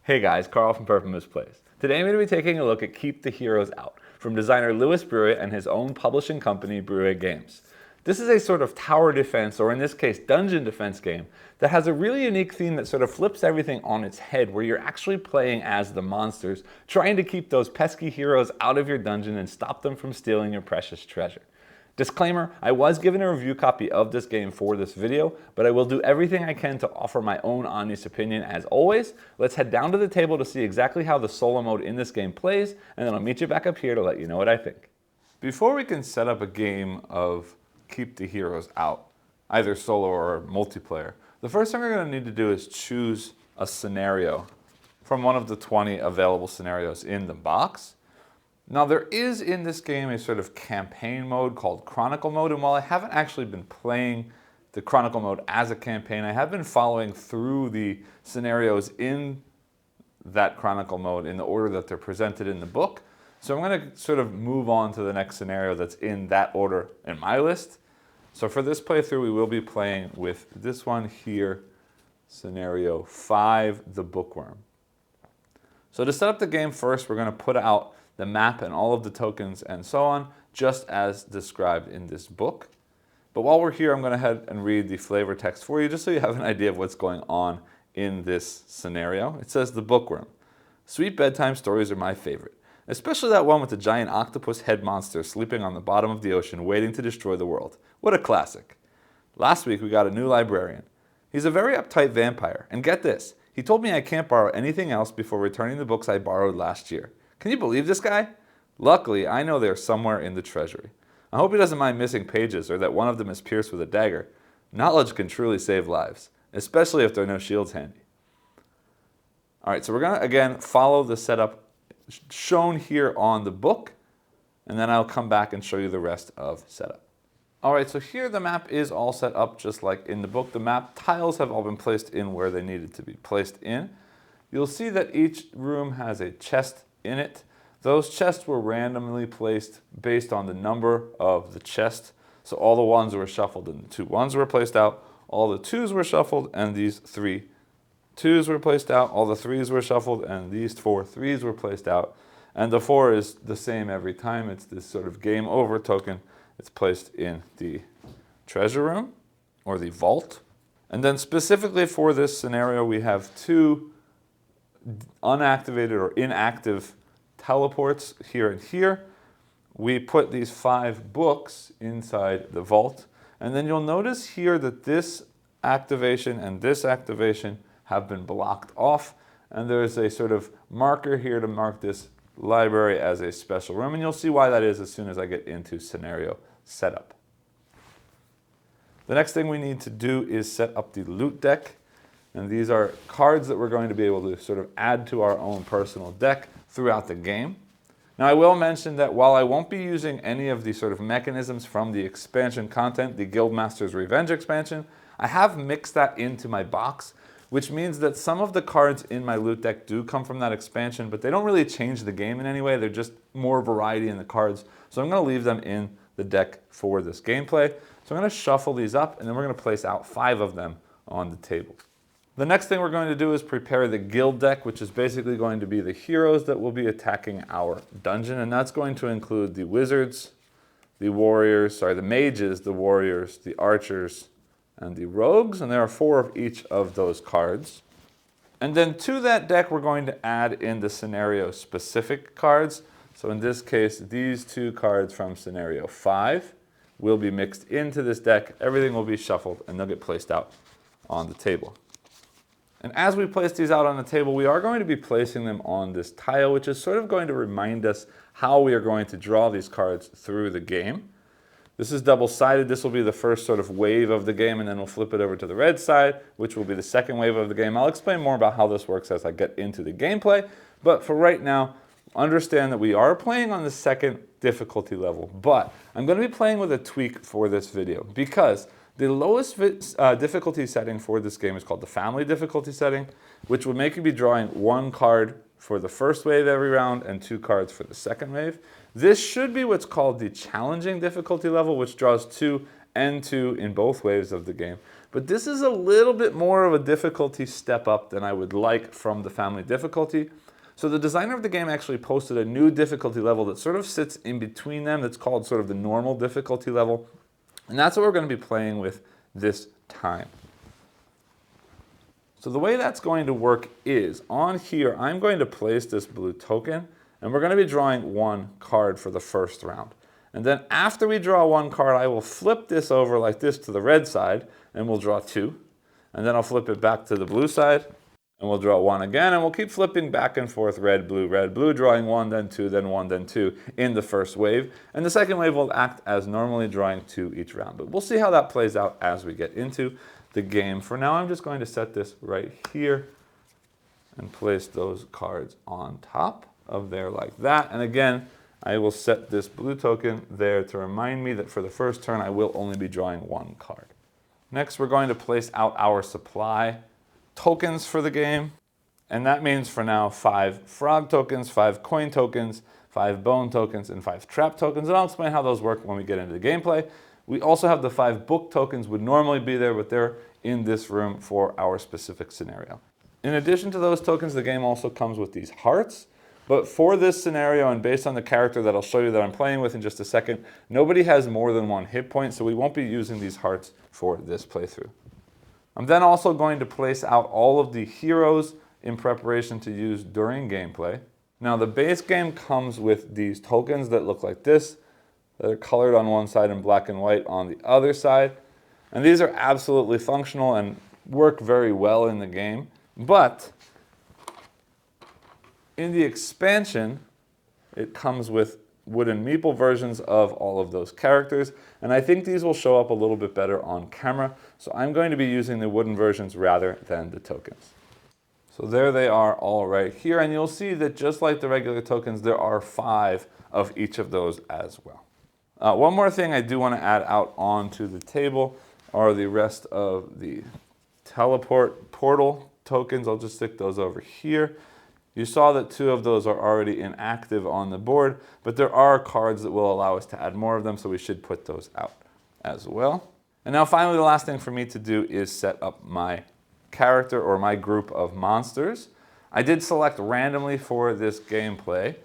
Hey guys, Carl from Perfect Plays. Today I'm going to be taking a look at Keep the Heroes Out from designer Brueh and his own publishing company, Brueh Games. This is a sort of tower defense, or in this case, dungeon defense game that has a really unique theme that sort of flips everything on its head, where you're actually playing as the monsters, trying to keep those pesky heroes out of your dungeon and stop them from stealing your precious treasure. Disclaimer, I was given a review copy of this game for this video, but I will do everything I can to offer my own honest opinion as always. Let's head down to the table to see exactly how the solo mode in this game plays, and then I'll meet you back up here to let you know what I think. Before we can set up a game of Keep the Heroes Out, either solo or multiplayer, the first thing we're going to need to do is choose a scenario from one of the 20 available scenarios in the box. Now there is in this game a sort of campaign mode called Chronicle mode, and while I haven't actually been playing the Chronicle mode as a campaign, I have been following through the scenarios in that Chronicle mode in the order that they're presented in the book. So I'm going to sort of move on to the next scenario that's in that order in my list. So for this playthrough, we will be playing with this one here, scenario 5, the Bookworm. So to set up the game first, we're going to put out the map and all of the tokens and so on, just as described in this book. But while we're here, I'm going to head and read the flavor text for you, just so you have an idea of what's going on in this scenario. It says, the Bookworm. Sweet bedtime stories are my favorite, especially that one with the giant octopus head monster sleeping on the bottom of the ocean waiting to destroy the world. What a classic. Last week we got a new librarian. He's a very uptight vampire, and get this, he told me I can't borrow anything else before returning the books I borrowed last year. Can you believe this guy? Luckily, I know they're somewhere in the treasury. I hope he doesn't mind missing pages or that one of them is pierced with a dagger. Knowledge can truly save lives, especially if there are no shields handy. All right, so we're going to, again, follow the setup shown here on the book, and then I'll come back and show you the rest of setup. All right, so here the map is all set up just like in the book. The map tiles have all been placed in where they needed to be placed in. You'll see that each room has a chest in it. Those chests were randomly placed based on the number of the chest. So all the ones were shuffled and the 2 ones were placed out. All the 2s were shuffled and these 3 2s were placed out. All the 3s were shuffled and these 4 3s were placed out. And the 4 is the same every time. It's this sort of game over token. It's placed in the treasure room or the vault. And then specifically for this scenario, we have 2 unactivated or inactive teleports here and here. We put these 5 books inside the vault, and then you'll notice here that this activation and this activation have been blocked off, and there's a sort of marker here to mark this library as a special room, and you'll see why that is as soon as I get into scenario setup. The next thing we need to do is set up the loot deck. And these are cards that we're going to be able to sort of add to our own personal deck throughout the game. Now I will mention that while I won't be using any of the sort of mechanisms from the expansion content, the Guildmaster's Revenge expansion, I have mixed that into my box, which means that some of the cards in my loot deck do come from that expansion, but they don't really change the game in any way. They're just more variety in the cards. So I'm going to leave them in the deck for this gameplay. So I'm going to shuffle these up, and then we're going to place out 5 of them on the table. The next thing we're going to do is prepare the guild deck, which is basically going to be the heroes that will be attacking our dungeon, and that's going to include the wizards, the warriors, the mages, the warriors, the archers, and the rogues, and there are 4 of each of those cards. And then to that deck, we're going to add in the scenario-specific cards. So in this case, these 2 cards from scenario 5 will be mixed into this deck. Everything will be shuffled, and they'll get placed out on the table. And as we place these out on the table, we are going to be placing them on this tile, which is sort of going to remind us how we are going to draw these cards through the game. This is double-sided. This will be the first sort of wave of the game, and then we'll flip it over to the red side, which will be the second wave of the game. I'll explain more about how this works as I get into the gameplay, but for right now, understand that we are playing on the 2nd difficulty level, but I'm going to be playing with a tweak for this video because the lowest difficulty setting for this game is called the family difficulty setting, which would make you be drawing 1 card for the first wave every round and 2 cards for the second wave. This should be what's called the challenging difficulty level, which draws 2 and 2 in both waves of the game. But this is a little bit more of a difficulty step up than I would like from the family difficulty. So the designer of the game actually posted a new difficulty level that sort of sits in between them. That's called sort of the normal difficulty level. And that's what we're going to be playing with this time. So the way that's going to work is, on here, I'm going to place this blue token, and we're going to be drawing one card for the first round. And then after we draw one card, I will flip this over like this to the red side, and we'll draw two. And then I'll flip it back to the blue side, and we'll draw one again, and we'll keep flipping back and forth, red, blue, drawing one, then two, then one, then two in the first wave. And the second wave will act as normally, drawing two each round. But we'll see how that plays out as we get into the game. For now, I'm just going to set this right here and place those cards on top of there like that. And again, I will set this blue token there to remind me that for the first turn, I will only be drawing one card. Next, we're going to place out our supply tokens for the game. And that means for now 5 frog tokens, 5 coin tokens, 5 bone tokens, and 5 trap tokens. And I'll explain how those work when we get into the gameplay. We also have the 5 book tokens, would normally be there, but they're in this room for our specific scenario. In addition to those tokens, the game also comes with these hearts. But for this scenario, and based on the character that I'll show you that I'm playing with in just a second, nobody has more than 1 hit point, so we won't be using these hearts for this playthrough. I'm then also going to place out all of the heroes in preparation to use during gameplay. Now the base game comes with these tokens that look like this. They're colored on one side and black and white on the other side. And these are absolutely functional and work very well in the game. But in the expansion, it comes with wooden meeple versions of all of those characters, and I think these will show up a little bit better on camera, so I'm going to be using the wooden versions rather than the tokens. So there they are all right here, and you'll see that just like the regular tokens, there are 5 of each of those as well. One more thing I do want to add out onto the table are the rest of the portal tokens. I'll just stick those over here. You saw that 2 of those are already inactive on the board, but there are cards that will allow us to add more of them, so we should put those out as well. And now finally, the last thing for me to do is set up my character or my group of monsters. I did select randomly for this gameplay,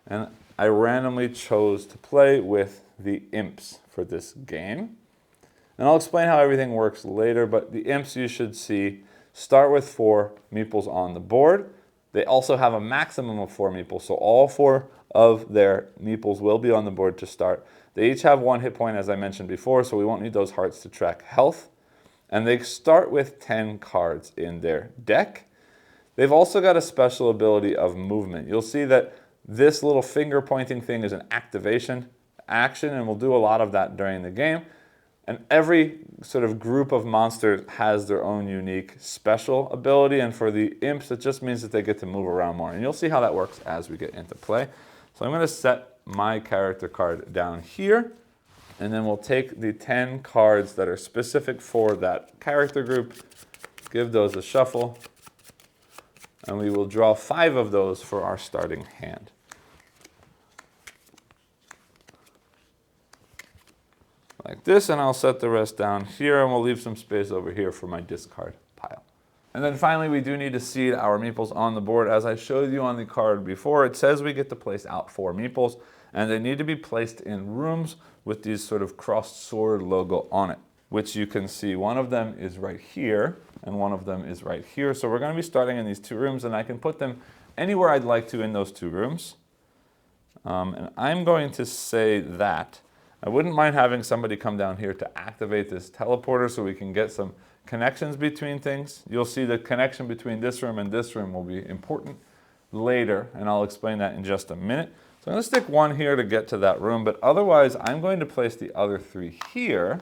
and I randomly chose to play with the Imps for this game. And I'll explain how everything works later, but the Imps you should see start with 4 meeples on the board. They also have a maximum of 4 meeples, so all 4 of their meeples will be on the board to start. They each have 1 hit point, as I mentioned before, so we won't need those hearts to track health. And they start with 10 cards in their deck. They've also got a special ability of movement. You'll see that this little finger pointing thing is an activation action, and we'll do a lot of that during the game. And every sort of group of monsters has their own unique special ability, and for the Imps, it just means that they get to move around more. And you'll see how that works as we get into play. So I'm going to set my character card down here, and then we'll take the 10 cards that are specific for that character group, give those a shuffle, and we will draw 5 of those for our starting hand. Like this, and I'll set the rest down here, and we'll leave some space over here for my discard pile. And then finally, we do need to seed our meeples on the board. As I showed you on the card before, it says we get to place out 4 meeples, and they need to be placed in rooms with these sort of crossed sword logo on it, which you can see one of them is right here, and one of them is right here. So we're going to be starting in these 2 rooms, and I can put them anywhere I'd like to in those 2 rooms. And I'm going to say that I wouldn't mind having somebody come down here to activate this teleporter so we can get some connections between things. You'll see the connection between this room and this room will be important later, and I'll explain that in just a minute. So I'm going to stick 1 here to get to that room, but otherwise I'm going to place the other 3 here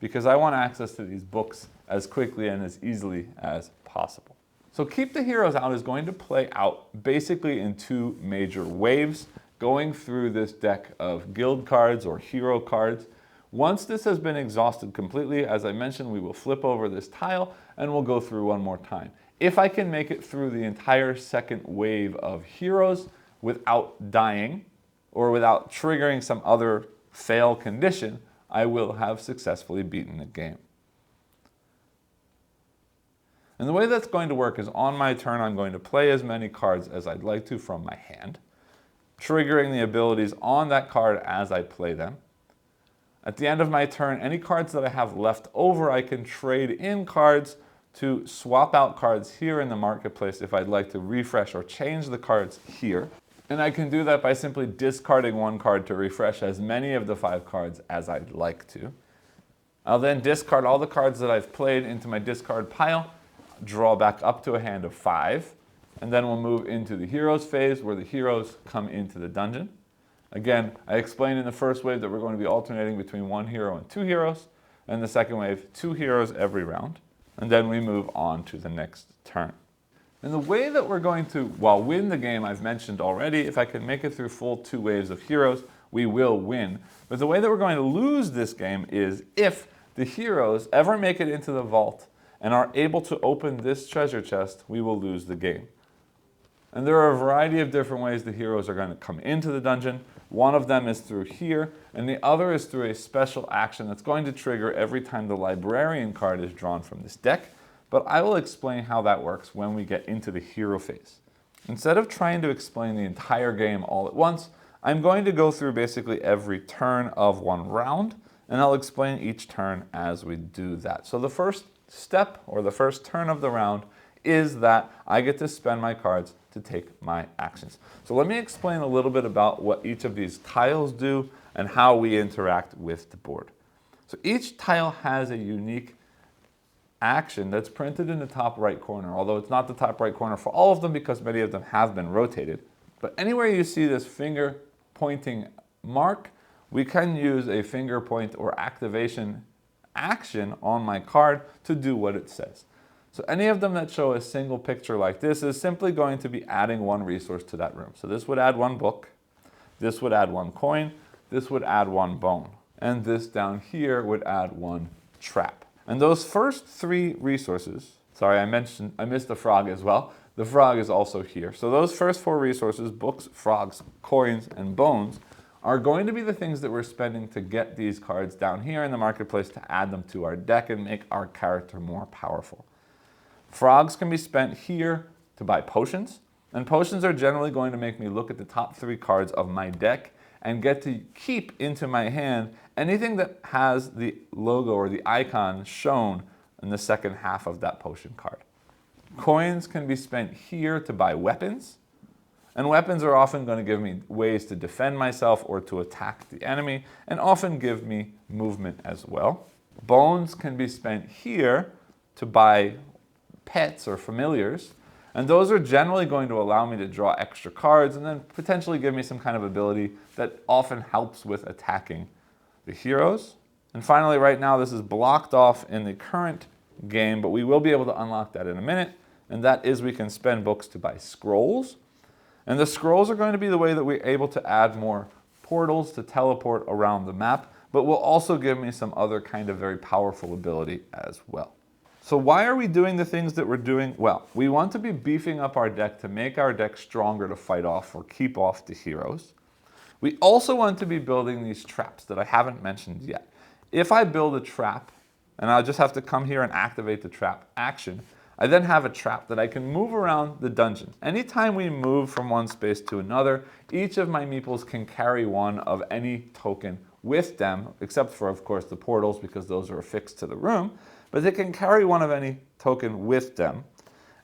because I want access to these books as quickly and as easily as possible. So Keep the Heroes Out is going to play out basically in 2 major waves, going through this deck of guild cards or hero cards. Once this has been exhausted completely, as I mentioned, we will flip over this tile and we'll go through one more time. If I can make it through the entire second wave of heroes without dying or without triggering some other fail condition, I will have successfully beaten the game. And the way that's going to work is on my turn, I'm going to play as many cards as I'd like to from my hand, triggering the abilities on that card as I play them. At the end of my turn, any cards that I have left over, I can trade in cards to swap out cards here in the marketplace if I'd like to refresh or change the cards here. And I can do that by simply discarding one card to refresh as many of the 5 cards as I'd like to. I'll then discard all the cards that I've played into my discard pile, draw back up to a hand of 5, and then we'll move into the heroes phase where the heroes come into the dungeon. Again, I explained in the first wave that we're going to be alternating between 1 hero and 2 heroes, and the second wave, 2 heroes every round. And then we move on to the next turn. And the way that we're going to, win the game, I've mentioned already, if I can make it through full 2 waves of heroes, we will win. But the way that we're going to lose this game is if the heroes ever make it into the vault and are able to open this treasure chest, we will lose the game. And there are a variety of different ways the heroes are going to come into the dungeon. One of them is through here, and the other is through a special action that's going to trigger every time the librarian card is drawn from this deck. But I will explain how that works when we get into the hero phase. Instead of trying to explain the entire game all at once, I'm going to go through basically every turn of one round, and I'll explain each turn as we do that. So the first step, or the first turn of the round, is that I get to spend my cards to take my actions. So let me explain a little bit about what each of these tiles do and how we interact with the board. So each tile has a unique action that's printed in the top right corner, although it's not the top right corner for all of them because many of them have been rotated. But anywhere you see this finger pointing mark, we can use a finger point or activation action on my card to do what it says. So any of them that show a single picture like this is simply going to be adding 1 resource to that room. So this would add 1 book, this would add 1 coin, this would add 1 bone, and this down here would add 1 trap. And those first 3 resources, sorry, I missed the frog as well. The frog is also here. So those first 4 resources, books, frogs, coins, and bones, are going to be the things that we're spending to get these cards down here in the marketplace to add them to our deck and make our character more powerful. Frogs can be spent here to buy potions, and potions are generally going to make me look at the top 3 cards of my deck and get to keep into my hand anything that has the logo or the icon shown in the second half of that potion card. Coins can be spent here to buy weapons, and weapons are often going to give me ways to defend myself or to attack the enemy, and often give me movement as well. Bones can be spent here to buy pets or familiars, and those are generally going to allow me to draw extra cards and then potentially give me some kind of ability that often helps with attacking the heroes. And finally, right now, this is blocked off in the current game, but we will be able to unlock that in a minute, and that is we can spend books to buy scrolls. And the scrolls are going to be the way that we're able to add more portals to teleport around the map, but will also give me some other kind of very powerful ability as well. So why are we doing the things that we're doing? Well, we want to be beefing up our deck to make our deck stronger to fight off or keep off the heroes. We also want to be building these traps that I haven't mentioned yet. If I build a trap, and I'll just have to come here and activate the trap action, I then have a trap that I can move around the dungeon. Anytime we move from one space to another, each of my meeples can carry 1 of any token with them, except for, of course, the portals, because those are affixed to the room. But they can carry 1 of any token with them,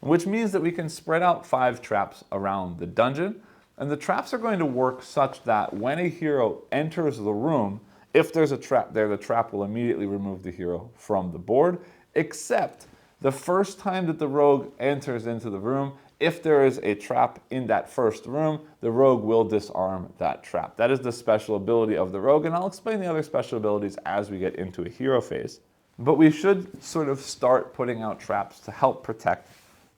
which means that we can spread out 5 traps around the dungeon. And the traps are going to work such that when a hero enters the room, if there's a trap there, the trap will immediately remove the hero from the board, except the first time that the rogue enters into the room, if there is a trap in that first room, the rogue will disarm that trap. That is the special ability of the rogue, and I'll explain the other special abilities as we get into a hero phase. But we should sort of start putting out traps to help protect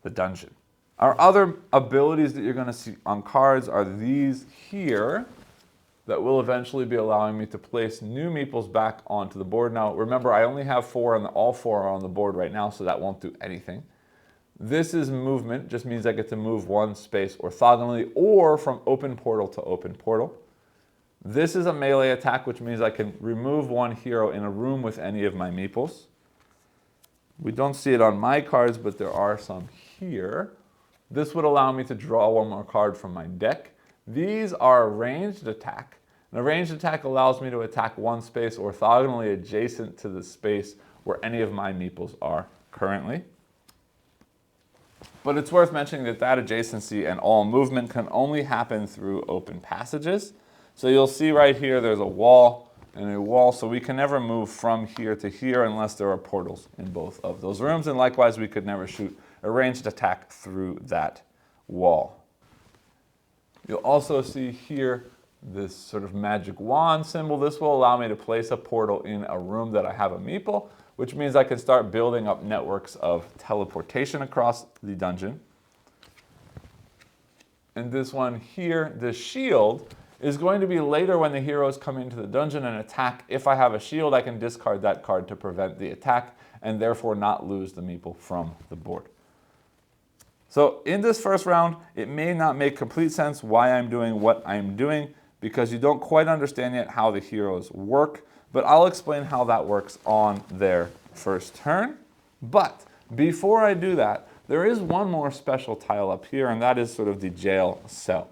the dungeon. Our other abilities that you're going to see on cards are these here that will eventually be allowing me to place new meeples back onto the board. Now, remember, I only have 4 and all 4 are on the board right now, so that won't do anything. This is movement, just means I get to move 1 space orthogonally or from open portal to open portal. This is a melee attack, which means I can remove 1 hero in a room with any of my meeples. We don't see it on my cards, but there are some here. This would allow me to draw one more card from my deck. These are a ranged attack. And a ranged attack allows me to attack one space orthogonally adjacent to the space where any of my meeples are currently. But it's worth mentioning that that adjacency and all movement can only happen through open passages. So you'll see right here there's a wall and a wall, so we can never move from here to here unless there are portals in both of those rooms, and likewise we could never shoot a ranged attack through that wall. You'll also see here this sort of magic wand symbol. This will allow me to place a portal in a room that I have a meeple, which means I can start building up networks of teleportation across the dungeon. And this one here, the shield, is going to be later when the heroes come into the dungeon and attack. If I have a shield, I can discard that card to prevent the attack and therefore not lose the meeple from the board. So in this first round, it may not make complete sense why I'm doing what I'm doing because you don't quite understand yet how the heroes work, but I'll explain how that works on their first turn. But before I do that, there is one more special tile up here, and that is sort of the jail cell.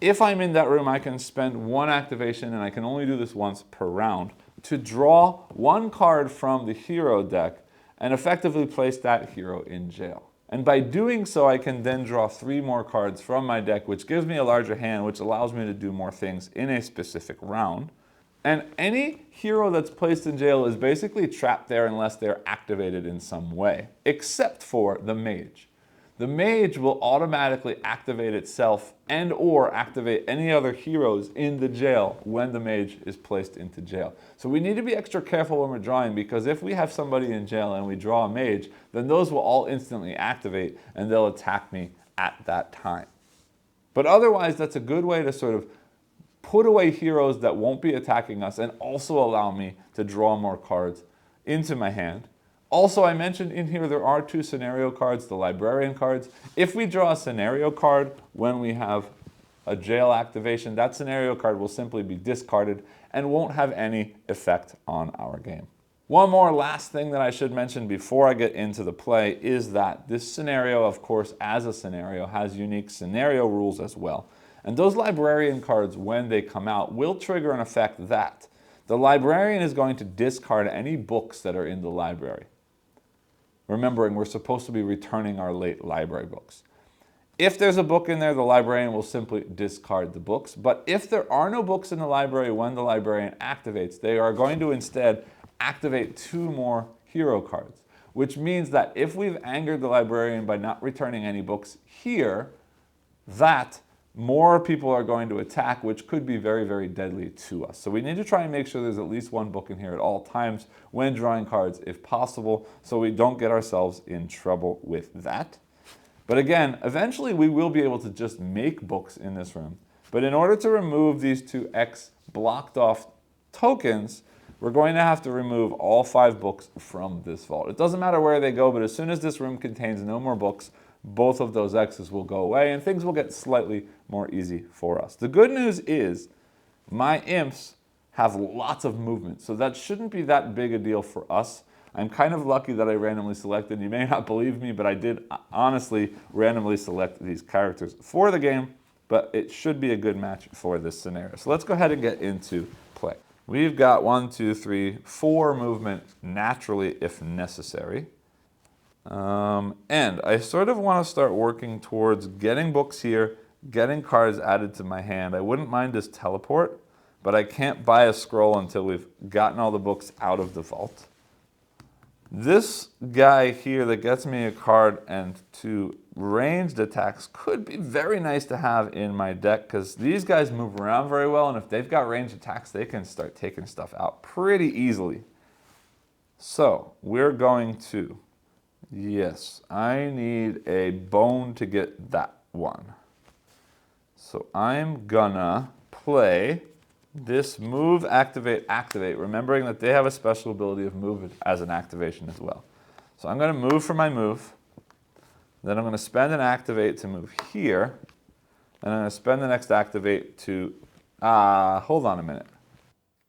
If I'm in that room, I can spend one activation, and I can only do this once per round, to draw one card from the hero deck and effectively place that hero in jail. And by doing so, I can then draw 3 more cards from my deck, which gives me a larger hand, which allows me to do more things in a specific round. And any hero that's placed in jail is basically trapped there unless they're activated in some way, except for the mage. The mage will automatically activate itself and or activate any other heroes in the jail when the mage is placed into jail. So we need to be extra careful when we're drawing, because if we have somebody in jail and we draw a mage, then those will all instantly activate and they'll attack me at that time. But otherwise, that's a good way to sort of put away heroes that won't be attacking us and also allow me to draw more cards into my hand. Also, I mentioned in here there are 2 scenario cards, the librarian cards. If we draw a scenario card when we have a jail activation, that scenario card will simply be discarded and won't have any effect on our game. One more last thing that I should mention before I get into the play is that this scenario, of course, as a scenario, has unique scenario rules as well. And those librarian cards, when they come out, will trigger an effect that the librarian is going to discard any books that are in the library. Remembering, we're supposed to be returning our late library books. If there's a book in there, the librarian will simply discard the books. But if there are no books in the library when the librarian activates, they are going to instead activate 2 more hero cards, which means that if we've angered the librarian by not returning any books here, that more people are going to attack, which could be very, very deadly to us. So we need to try and make sure there's at least 1 book in here at all times when drawing cards, if possible, so we don't get ourselves in trouble with that. But again, eventually we will be able to just make books in this room. But in order to remove these 2 X blocked off tokens, we're going to have to remove all 5 books from this vault. It doesn't matter where they go, but as soon as this room contains no more books, both of those X's will go away and things will get slightly more easy for us. The good news is my imps have lots of movement, so that shouldn't be that big a deal for us. I'm kind of lucky that I randomly selected. You may not believe me, but I did honestly randomly select these characters for the game, but it should be a good match for this scenario. So let's go ahead and get into play. We've got 1, 2, 3, 4 movement naturally if necessary. And I sort of want to start working towards getting books here, getting cards added to my hand. I wouldn't mind this teleport, but I can't buy a scroll until we've gotten all the books out of the vault. This guy here that gets me a card and 2 ranged attacks could be very nice to have in my deck because these guys move around very well, and if they've got ranged attacks, they can start taking stuff out pretty easily. So we're going to... Yes, I need a bone to get that one. So I'm gonna play this move, activate, activate, remembering that they have a special ability of move as an activation as well. So I'm gonna move for my move, then I'm gonna spend an activate to move here, and I'm gonna spend the next activate to, hold on a minute.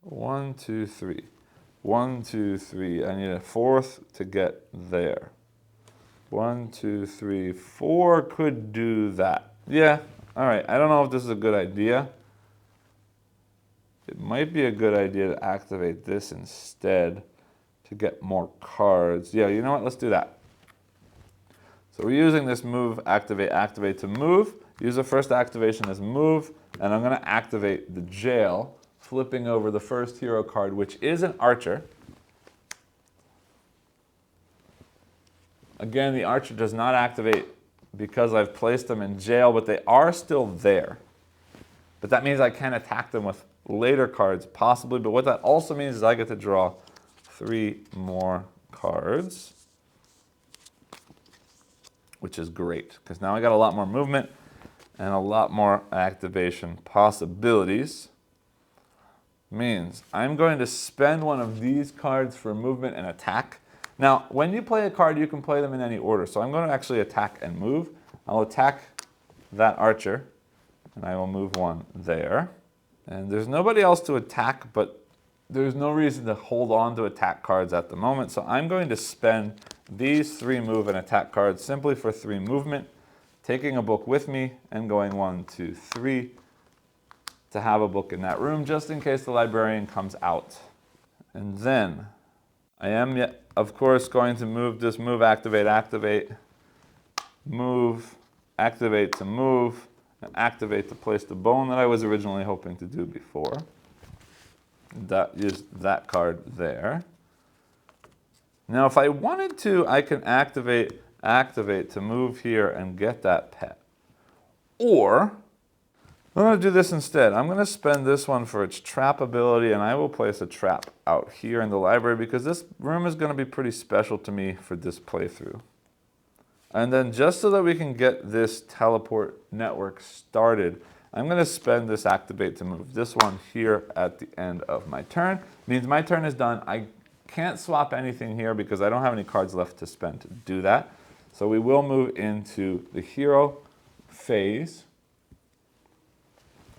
1, 2, 3. 1, 2, 3. I need a 4th to get there. 1, 2, 3, 4 could do that. Yeah, all right. I don't know if this is a good idea. It might be a good idea to activate this instead to get more cards. Yeah, you know what? Let's do that. So we're using this move, activate, activate to move. Use the first activation as move, and I'm going to activate the jail, flipping over the first hero card, which is an archer. Again, the archer does not activate because I've placed them in jail, but they are still there. But that means I can attack them with later cards, possibly. But what that also means is I get to draw 3 more cards, which is great, because now I got a lot more movement and a lot more activation possibilities. Means I'm going to spend one of these cards for movement and attack. Now, when you play a card, you can play them in any order. So I'm going to actually attack and move. I'll attack that archer, and I will move 1 there. And there's nobody else to attack, but there's no reason to hold on to attack cards at the moment. So I'm going to spend these 3 move and attack cards simply for 3 movement, taking a book with me and going 1, 2, 3 to have a book in that room just in case the librarian comes out. And then I am, of course, going to move this move, activate, activate, move, activate to move, and activate to place the bone that I was originally hoping to do before. That is that card there. Now, if I wanted to, I can activate, activate to move here and get that pet. Or I'm going to do this instead. I'm going to spend this one for its trap ability, and I will place a trap out here in the library because this room is going to be pretty special to me for this playthrough. And then just so that we can get this teleport network started, I'm going to spend this activate to move this one here at the end of my turn. Means my turn is done. I can't swap anything here because I don't have any cards left to spend to do that. So we will move into the hero phase.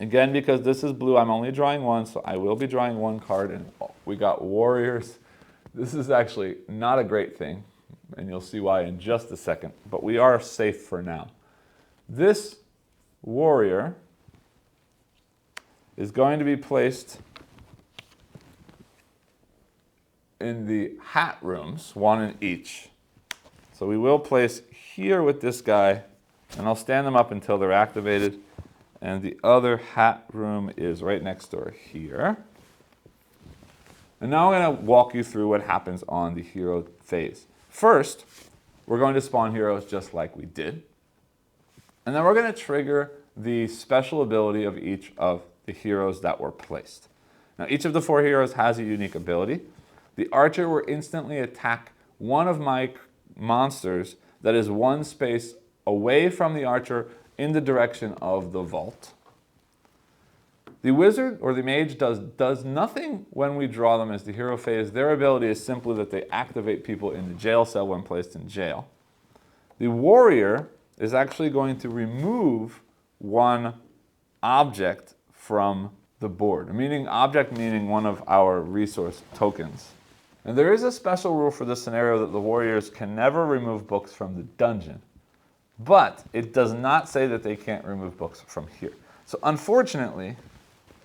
Again, because this is blue, I'm only drawing 1, so I will be drawing 1 card. And we got warriors. This is actually not a great thing, and you'll see why in just a second. But we are safe for now. This warrior is going to be placed in the hat rooms, 1 in each. So we will place here with this guy, and I'll stand them up until they're activated. And the other hat room is right next door here. And now I'm going to walk you through what happens on the hero phase. First, we're going to spawn heroes just like we did. And then we're going to trigger the special ability of each of the heroes that were placed. Now, each of the 4 heroes has a unique ability. The archer will instantly attack one of my monsters that is 1 space away from the archer in the direction of the vault. The wizard or the mage does nothing when we draw them as the hero phase. Their ability is simply that they activate people in the jail cell when placed in jail. The warrior is actually going to remove 1 object from the board, meaning object meaning one of our resource tokens. And there is a special rule for this scenario that the warriors can never remove books from the dungeon. But it does not say that they can't remove books from here. So unfortunately,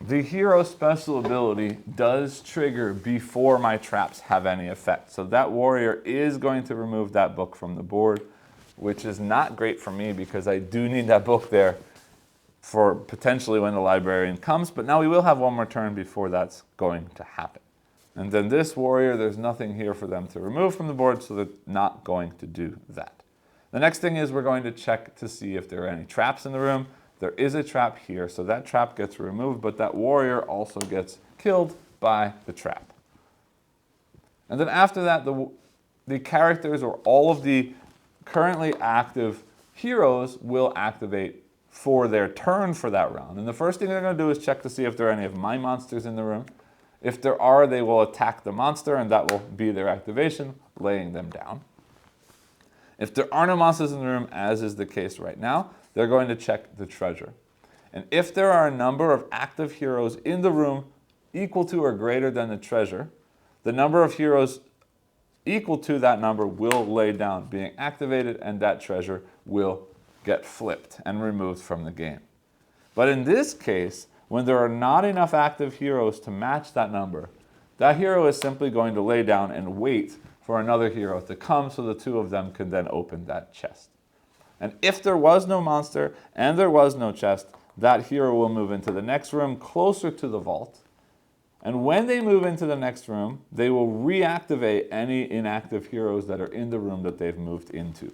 the hero special ability does trigger before my traps have any effect. So that warrior is going to remove that book from the board, which is not great for me because I do need that book there for potentially when the librarian comes. But now we will have 1 more turn before that's going to happen. And then this warrior, there's nothing here for them to remove from the board, so they're not going to do that. The next thing is we're going to check to see if there are any traps in the room. There is a trap here, so that trap gets removed, but that warrior also gets killed by the trap. And then after that, the characters or all of the currently active heroes will activate for their turn for that round. And the first thing they're going to do is check to see if there are any of my monsters in the room. If there are, they will attack the monster, and that will be their activation, laying them down. If there are no monsters in the room, as is the case right now, they're going to check the treasure. And if there are a number of active heroes in the room equal to or greater than the treasure the number of heroes equal to that number will lay down, being activated, and that treasure will get flipped and removed from the game. But in this case, when there are not enough active heroes to match that number, that hero is simply going to lay down and wait for another hero to come so the two of them can then open that chest. And if there was no monster and there was no chest, that hero will move into the next room closer to the vault. And when they move into the next room, they will reactivate any inactive heroes that are in the room that they've moved into.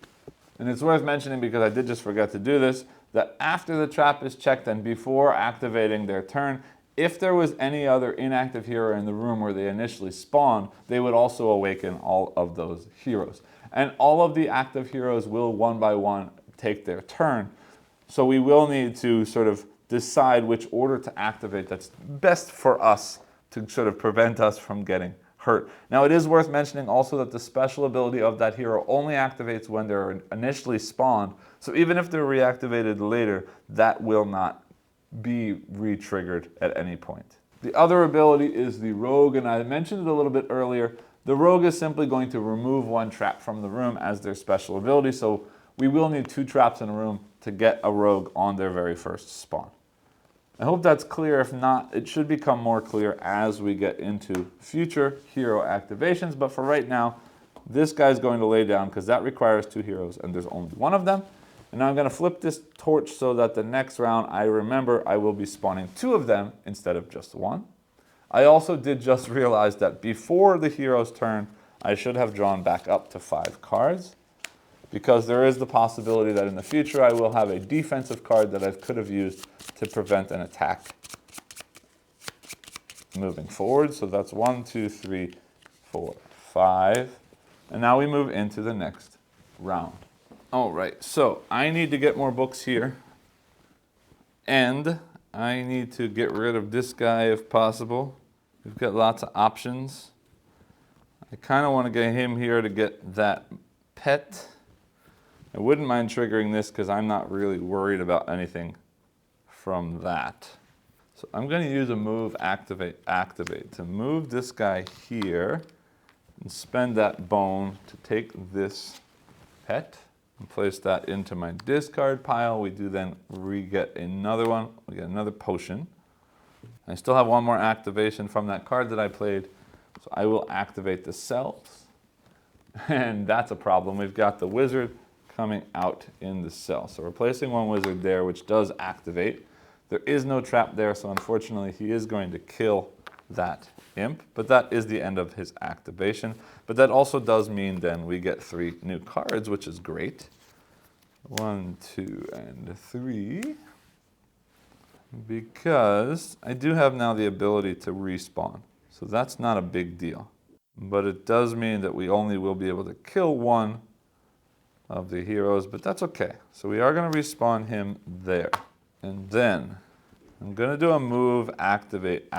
And it's worth mentioning, because I did just forget to do this, that after the trap is checked and before activating their turn, if there was any other inactive hero in the room where they initially spawned, they would also awaken all of those heroes. And all of the active heroes will one by one take their turn. So we will need to sort of decide which order to activate that's best for us to sort of prevent us from getting hurt. Now, it is worth mentioning also that the special ability of that hero only activates when they're initially spawned. So even if they're reactivated later, that will not be re-triggered at any point. The other ability is the Rogue, and I mentioned it a little bit earlier. The Rogue is simply going to remove one trap from the room as their special ability, so we will need 2 traps in a room to get a Rogue on their very first spawn. I hope that's clear. If not, it should become more clear as we get into future hero activations, but for right now, this guy's going to lay down because that requires 2 heroes and there's only one of them. And now I'm going to flip this torch so that the next round, I remember I will be spawning 2 of them instead of just 1. I also did just realize that before the hero's turn, I should have drawn back up to 5 cards, because there is the possibility that in the future I will have a defensive card that I could have used to prevent an attack moving forward. So that's 1, 2, 3, 4, 5. And now we move into the next round. All right, so I need to get more books here. And I need to get rid of this guy if possible. We've got lots of options. I kind of want to get him here to get that pet. I wouldn't mind triggering this because I'm not really worried about anything from that. So I'm going to use a move activate to move this guy here and spend that bone to take this pet and place that into my discard pile. We do then re-get another one. We get another potion. I still have one more activation from that card that I played, so I will activate the cells. And that's a problem. We've got the wizard coming out in the cell. So we're placing one wizard there, which does activate. There is no trap there, so unfortunately he is going to kill that imp, but that is the end of his activation. But that also does mean then we get 3 new cards, which is great. 1, 2, and 3. Because I do have now the ability to respawn. So that's not a big deal. But it does mean that we only will be able to kill 1 of the heroes, but that's okay. So we are going to respawn him there. And then I'm going to do a move, activate.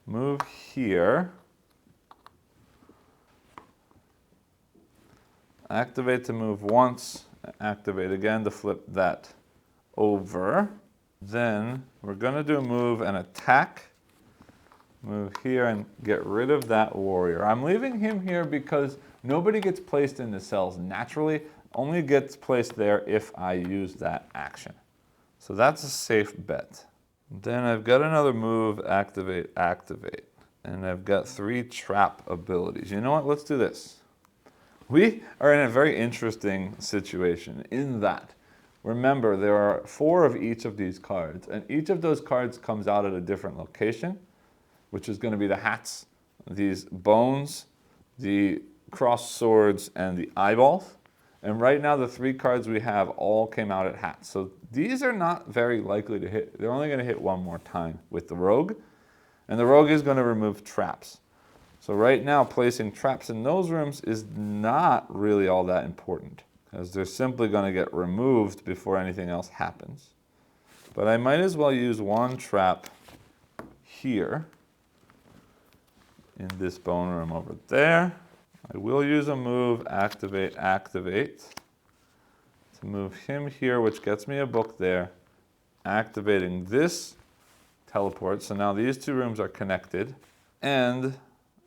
Move here. Activate to move once, activate again to flip that over. Then we're going to do a move and attack. Move here and get rid of that warrior. I'm leaving him here because nobody gets placed in the cells naturally, only gets placed there if I use that action. So that's a safe bet. Then I've got another move, activate. And I've got 3 trap abilities. You know what? Let's do this. We are in a very interesting situation in that, remember, there are 4 of each of these cards, and each of those cards comes out at a different location, which is going to be the hats, these bones, the crossed swords, and the eyeballs. And right now the 3 cards we have all came out at hats. So these are not very likely to hit. They're only going to hit 1 more time with the rogue. And the rogue is going to remove traps. So right now placing traps in those rooms is not really all that important, because they're simply going to get removed before anything else happens. But I might as well use 1 trap here in this bone room over there. I will use a move, activate, to move him here, which gets me a book there, activating this teleport. So now these 2 rooms are connected. And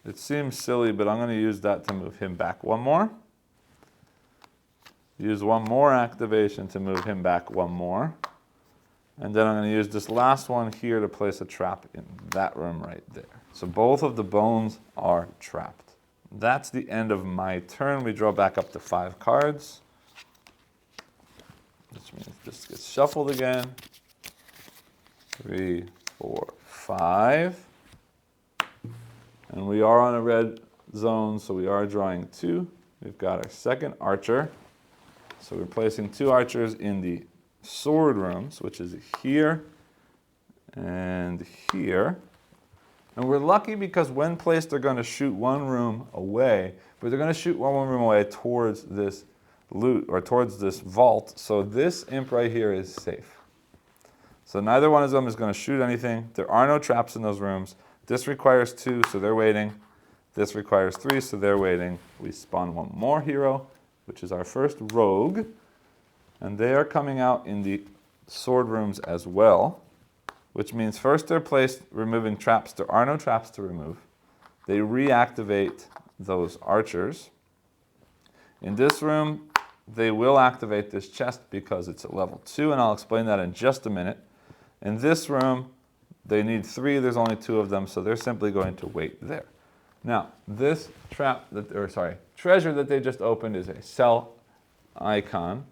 it seems silly, but I'm going to use that to move him back one more. Use one more activation to move him back one more. And then I'm going to use this last one here to place a trap in that room right there. So both of the bones are trapped. That's the end of my turn. We draw back up to 5 cards. Which means this gets shuffled again. 3, 4, 5. And we are on a red zone, so we are drawing 2. We've got our second archer. So we're placing 2 archers in the sword rooms, which is here and here. And we're lucky because when placed, they're going to shoot one room away, but they're going to shoot one room away towards this loot, or towards this vault. So this imp right here is safe. So neither one of them is going to shoot anything. There are no traps in those rooms. This requires 2, so they're waiting. This requires 3, so they're waiting. We spawn one more hero, which is our first rogue. And they are coming out in the sword rooms as well, which means first they're placed removing traps. There are no traps to remove. They reactivate those archers. In this room, they will activate this chest because it's at level 2, and I'll explain that in just a minute. In this room, they need 3. There's only 2 of them, so they're simply going to wait there. Now, this treasure that they just opened is a cell icon.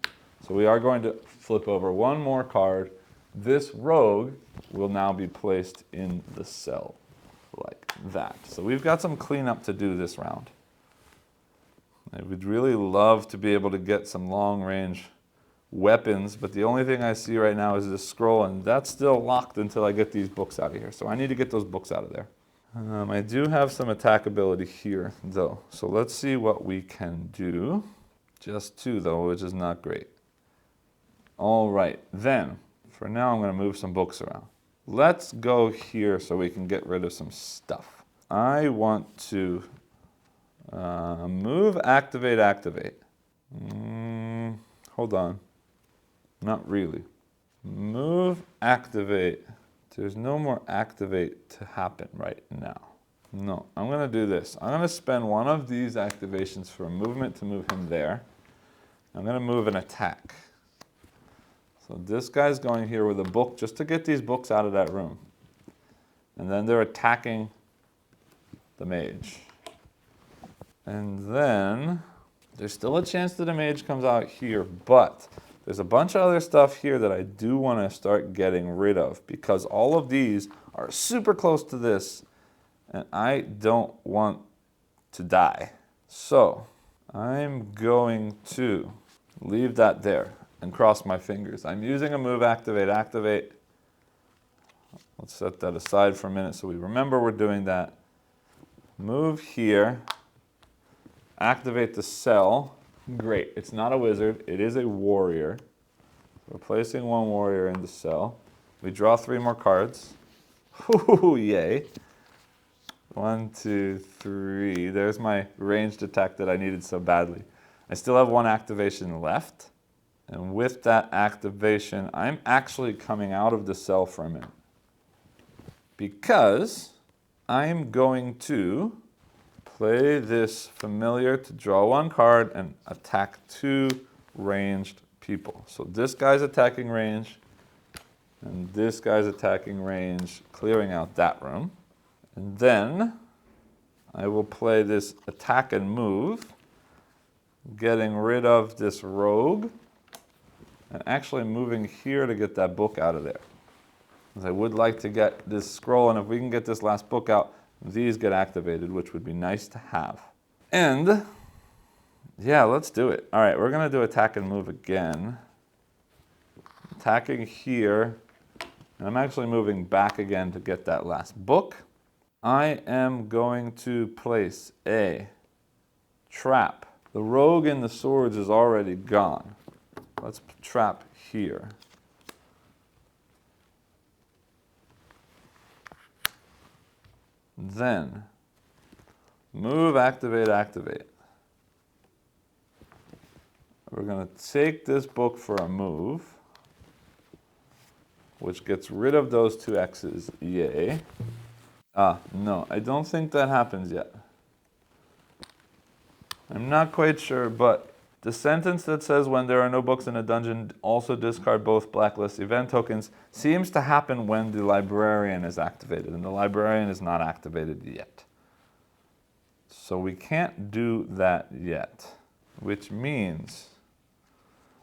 So we are going to flip over one more card. This rogue will now be placed in the cell like that. So we've got some cleanup to do this round. I would really love to be able to get some long-range weapons, but the only thing I see right now is this scroll, and that's still locked until I get these books out of here. So I need to get those books out of there. I do have some attack ability here, though. So let's see what we can do. Just 2, though, which is not great. All right, then, for now, I'm going to move some books around. Let's go here so we can get rid of some stuff. I want to move, activate. Hold on. Not really. Move, activate. There's no more activate to happen right now. No, I'm going to do this. I'm going to spend one of these activations for a movement to move him there. I'm going to move an attack. So this guy's going here with a book just to get these books out of that room. And then they're attacking the mage. And then there's still a chance that a mage comes out here, but there's a bunch of other stuff here that I do want to start getting rid of because all of these are super close to this and I don't want to die. So I'm going to leave that there and cross my fingers. I'm using a move, activate. Let's set that aside for a minute so we remember we're doing that. Move here, activate the cell. Great, it's not a wizard, it is a warrior. We're placing one warrior in the cell. We draw 3 more cards. Ooh, yay. 1, 2, 3. There's my ranged attack that I needed so badly. I still have 1 activation left. And with that activation, I'm actually coming out of the cell for a minute. Because I'm going to play this familiar to draw 1 card and attack 2 ranged people. So this guy's attacking range, and this guy's attacking range, clearing out that room. And then I will play this attack and move, getting rid of this rogue, and actually moving here to get that book out of there. Because I would like to get this scroll, and if we can get this last book out, these get activated, which would be nice to have. And yeah, let's do it. All right, we're going to do attack and move again. Attacking here, and I'm actually moving back again to get that last book. I am going to place a trap. The rogue in the swords is already gone. Let's trap here. Then, move, activate. We're going to take this book for a move, which gets rid of those 2 X's, yay. No, I don't think that happens yet. I'm not quite sure, but the sentence that says when there are no books in a dungeon, also discard both blacklist event tokens seems to happen when the librarian is activated, and the librarian is not activated yet. So we can't do that yet, which means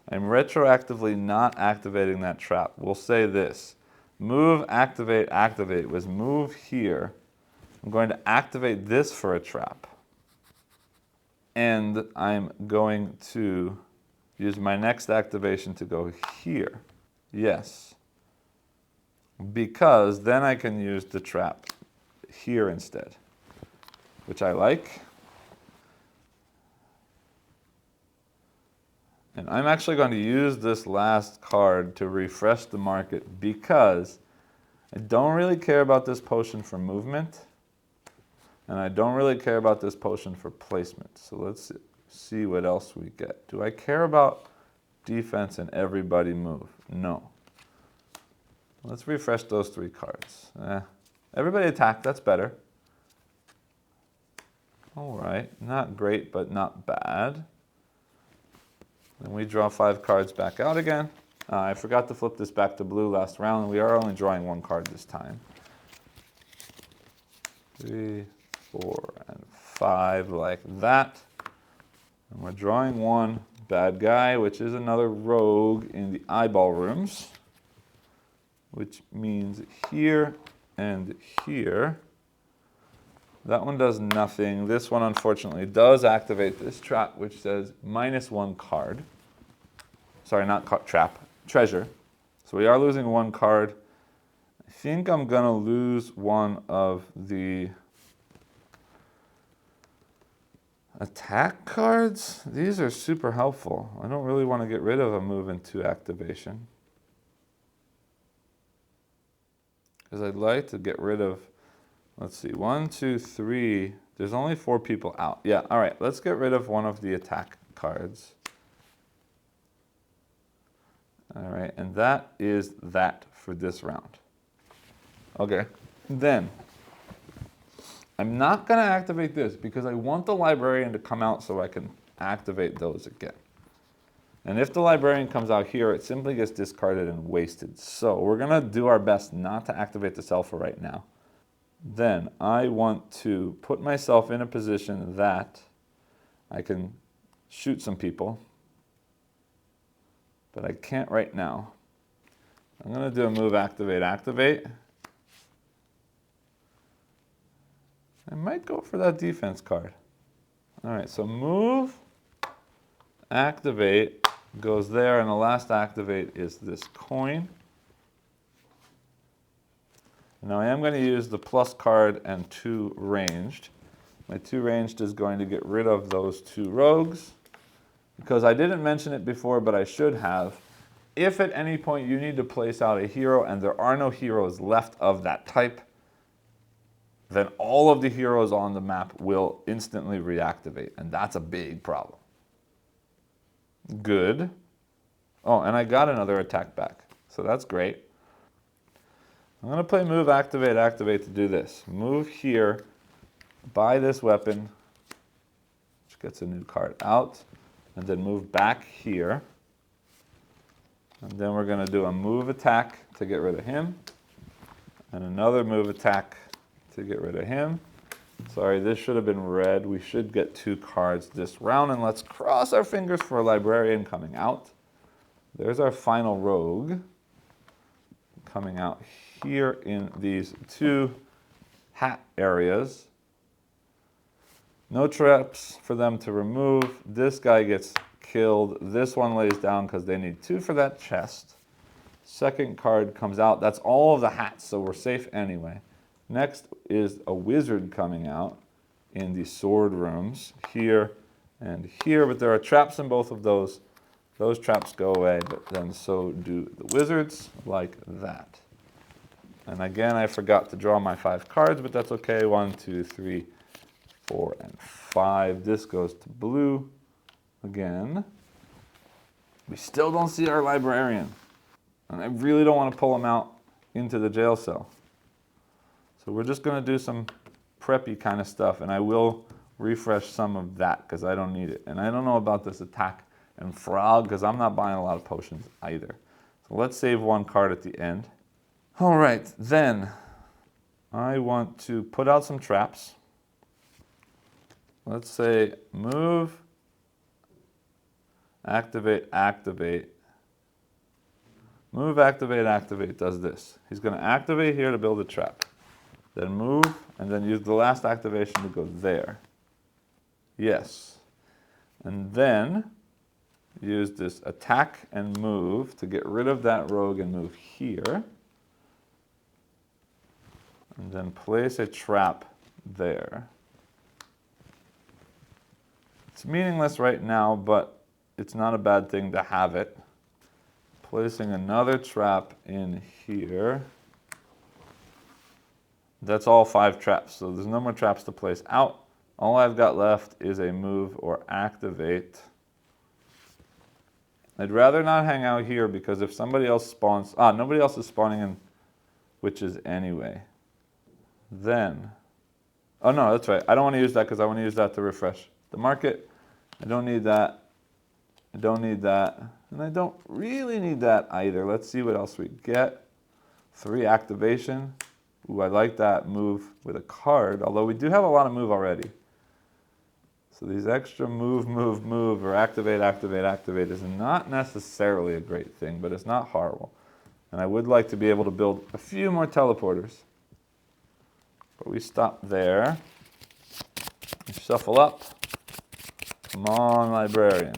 I'm retroactively not activating that trap. We'll say this. Move, activate, activate was move here. I'm going to activate this for a trap. And I'm going to use my next activation to go here. Yes. Because then I can use the trap here instead, which I like. And I'm actually going to use this last card to refresh the market because I don't really care about this potion for movement. And I don't really care about this potion for placement. So let's see what else we get. Do I care about defense and everybody move? No. Let's refresh those 3 cards. Everybody attack, that's better. All right, not great, but not bad. Then we draw 5 cards back out again. I forgot to flip this back to blue last round, and we are only drawing 1 card this time. 3, 4, and 5 like that. And we're drawing 1 bad guy, which is another rogue in the eyeball rooms, which means here and here. That one does nothing. This one, unfortunately, does activate this trap, which says -1 card. Sorry, not trap, treasure. So we are losing 1 card. I think I'm going to lose one of the attack cards. These are super helpful. I don't really want to get rid of a move into activation, because I'd like to get rid of, let's see, 1, 2, 3. There's only 4 people out. Yeah, all right, let's get rid of one of the attack cards. All right, and that is that for this round. Okay, then I'm not going to activate this because I want the librarian to come out so I can activate those again. And if the librarian comes out here, it simply gets discarded and wasted. So we're going to do our best not to activate the Selpha right now. Then I want to put myself in a position that I can shoot some people, but I can't right now. I'm going to do a move, activate, activate. I might go for that defense card. All right, so move, activate goes there, and the last activate is this coin. Now I am going to use the plus card and 2 ranged. My 2 ranged is going to get rid of those 2 rogues, because I didn't mention it before, but I should have. If at any point you need to place out a hero and there are no heroes left of that type, then all of the heroes on the map will instantly reactivate, and that's a big problem. Good. Oh, and I got another attack back, so that's great. I'm going to play move, activate, activate to do this. Move here, buy this weapon, which gets a new card out, and then move back here. And then we're going to do a move attack to get rid of him, and another move attack to get rid of him. Sorry, this should have been red. We should get 2 cards this round, and let's cross our fingers for a librarian coming out. There's our final rogue coming out here in these 2 hat areas. No traps for them to remove. This guy gets killed. This one lays down because they need 2 for that chest. Second card comes out. That's all of the hats, so we're safe anyway. Next is a wizard coming out in the sword rooms here and here, but there are traps in both of those. Those traps go away, but then so do the wizards, like that. And again, I forgot to draw my 5 cards, but that's okay. 1, 2, 3, 4, and 5. This goes to blue again. We still don't see our librarian, and I really don't want to pull him out into the jail cell. So we're just going to do some preppy kind of stuff, and I will refresh some of that because I don't need it. And I don't know about this attack and frog because I'm not buying a lot of potions either. So let's save one card at the end. All right, then I want to put out some traps. Let's say move, activate, activate. Move, activate, activate does this. He's going to activate here to build a trap. Then move, and then use the last activation to go there. Yes. And then use this attack and move to get rid of that rogue and move here. And then place a trap there. It's meaningless right now, but it's not a bad thing to have it. Placing another trap in here. That's all 5 traps, so there's no more traps to place out. All I've got left is a move or activate. I'd rather not hang out here because if somebody else spawns, nobody else is spawning in witches anyway. Then, oh no, that's right. I don't want to use that because I want to use that to refresh the market. I don't need that. I don't need that. And I don't really need that either. Let's see what else we get. 3 activation. Ooh, I like that move with a card, although we do have a lot of move already. So these extra move, move, move, or activate, activate, activate is not necessarily a great thing, but it's not horrible. And I would like to be able to build a few more teleporters. But we stop there. Shuffle up. Come on, librarian.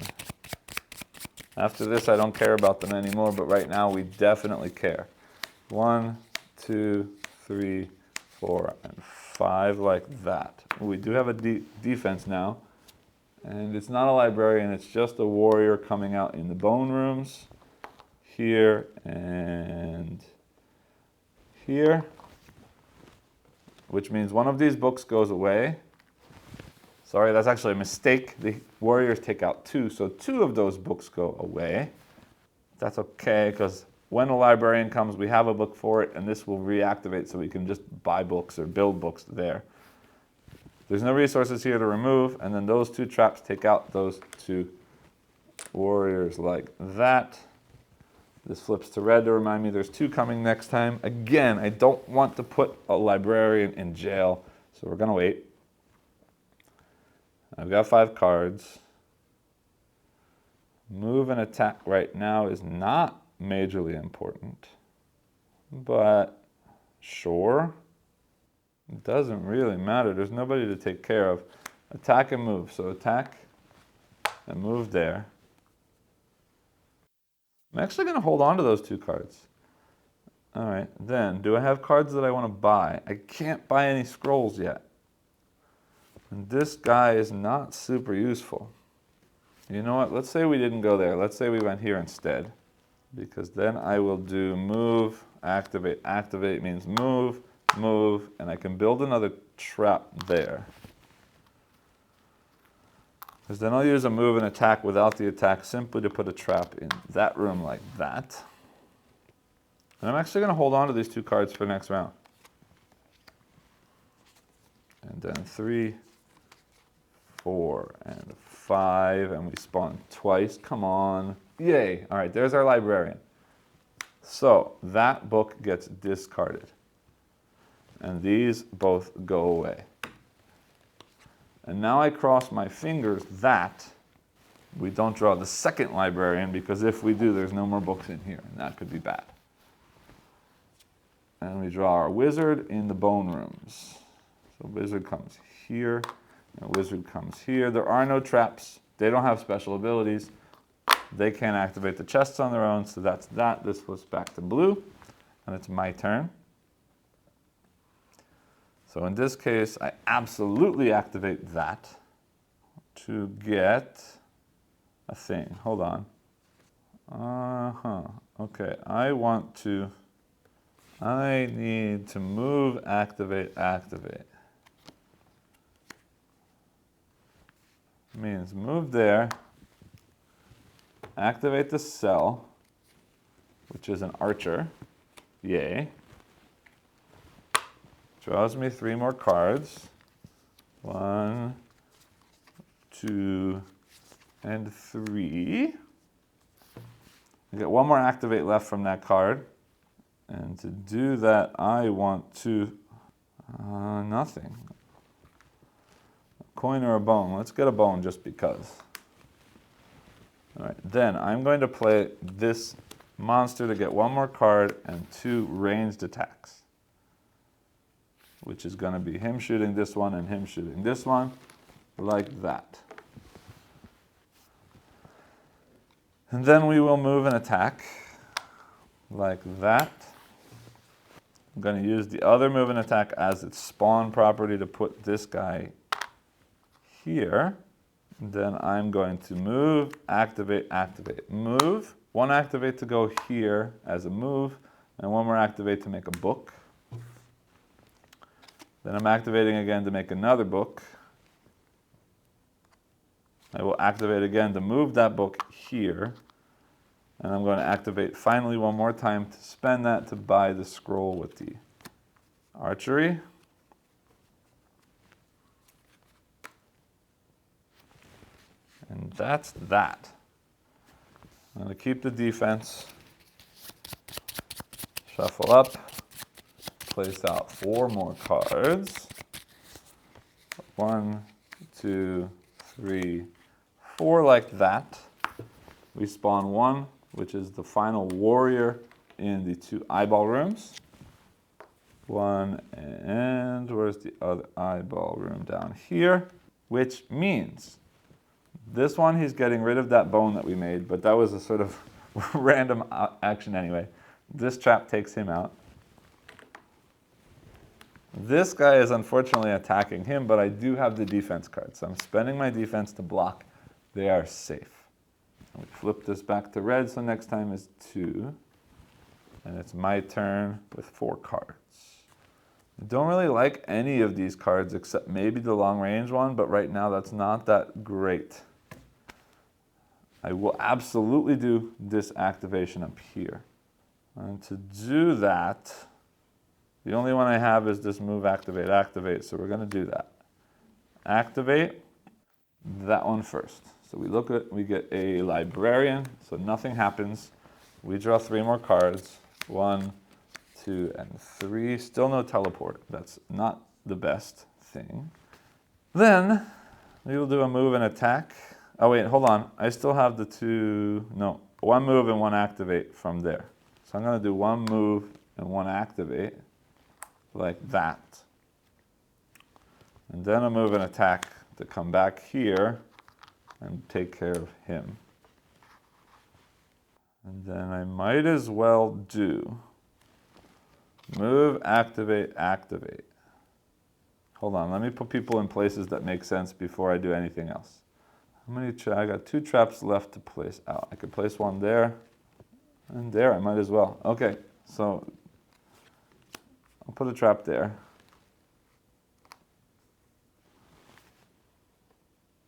After this, I don't care about them anymore, but right now we definitely care. 1, 2, 3, 4, and 5 like that. We do have a defense now. And it's not a librarian, it's just a warrior coming out in the bone rooms. Here and here. Which means one of these books goes away. Sorry, that's actually a mistake. The warriors take out 2, so 2 of those books go away. That's okay, because when a librarian comes, we have a book for it, and this will reactivate so we can just buy books or build books there. There's no resources here to remove, and then those 2 traps take out those 2 warriors like that. This flips to red to remind me there's 2 coming next time. Again, I don't want to put a librarian in jail, so we're going to wait. I've got 5 cards. Move and attack right now is not majorly important, but sure. It doesn't really matter. There's nobody to take care of. Attack and move. So attack and move there. I'm actually going to hold on to those 2 cards. All right, then, do I have cards that I want to buy? I can't buy any scrolls yet. And this guy is not super useful. You know what? Let's say we didn't go there. Let's say we went here instead. Because then I will do move, activate. Activate means move, move, and I can build another trap there. Because then I'll use a move and attack without the attack simply to put a trap in that room like that. And I'm actually going to hold on to these 2 cards for next round. And then 3, 4, and 5, and we spawn twice. Come on. Yay. All right, there's our librarian. So that book gets discarded. And these both go away. And now I cross my fingers that we don't draw the second librarian, because if we do, there's no more books in here, and that could be bad. And we draw our wizard in the bone rooms. So wizard comes here, and wizard comes here. There are no traps. They don't have special abilities. They can't activate the chests on their own, so that's that. This flips back to blue, and it's my turn. So in this case, I absolutely activate that to get a thing. Hold on. Okay, I need to move, activate, activate. Means move there, activate the cell, which is an archer. Yay. Which draws me 3 more cards. 1, 2, and 3. I get 1 more activate left from that card. And to do that, I want to, nothing. A coin or a bone. Let's get a bone just because. All right, then I'm going to play this monster to get 1 more card and 2 ranged attacks, which is going to be him shooting this one and him shooting this one, like that. And then we will move an attack, like that. I'm going to use the other move and attack as its spawn property to put this guy here. Then I'm going to move, activate, activate. Move, 1 activate to go here as a move, and 1 more activate to make a book. Then I'm activating again to make another book. I will activate again to move that book here. And I'm going to activate finally 1 more time to spend that to buy the scroll with the archery. And that's that. I'm going to keep the defense. Shuffle up. Place out 4 more cards. 1, 2, 3, 4 like that. We spawn 1, which is the final warrior in the 2 eyeball rooms. 1, and where's the other eyeball room? Down here, which means this one he's getting rid of that bone that we made, but that was a sort of random action anyway. This trap takes him out. This guy is unfortunately attacking him, but I do have the defense card, so I'm spending my defense to block. They are safe. We flip this back to red, so next time is 2. And it's my turn with 4 cards. I don't really like any of these cards except maybe the long range one, but right now that's not that great. I will absolutely do this activation up here. And to do that, the only one I have is this move, activate, activate, so we're going to do that. Activate that one first. So we look at, we get a librarian, so nothing happens. We draw 3 more cards. 1, 2, and 3. Still no teleport. That's not the best thing. Then we will do a move and attack. Oh wait, hold on. I still have the 2, no, 1 move and 1 activate from there. So I'm going to do 1 move and 1 activate, like that. And then a move and attack to come back here and take care of him. And then I might as well do move, activate, activate. Hold on, let me put people in places that make sense before I do anything else. How many I got 2 traps left to place out. I could place 1 there, and there, I might as well. Okay, so I'll put a trap there.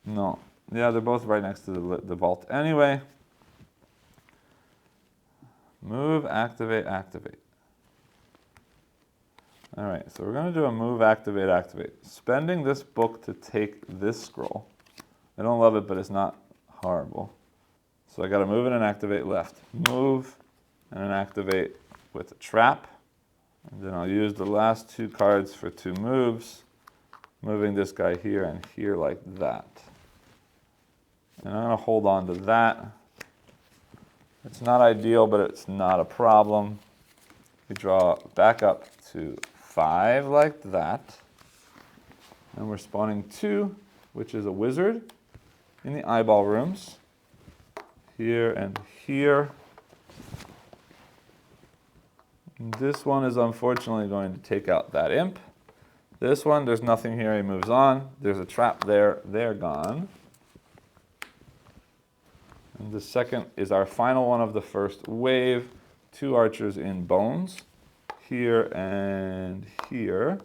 No, yeah, they're both right next to the vault. Anyway, move, activate, activate. All right, so we're going to do a move, activate, activate. Spending this book to take this scroll. I don't love it, but it's not horrible. So I got to move and an activate left. Move and an activate with a trap. And then I'll use the last 2 cards for 2 moves, moving this guy here and here like that. And I'm going to hold on to that. It's not ideal, but it's not a problem. We draw back up to 5 like that. And we're spawning 2, which is a wizard, in the eyeball rooms. Here and here. And this one is unfortunately going to take out that imp. This one, there's nothing here, he moves on. There's a trap there, they're gone. And the second is our final one of the first wave. 2 archers in bones, here and here.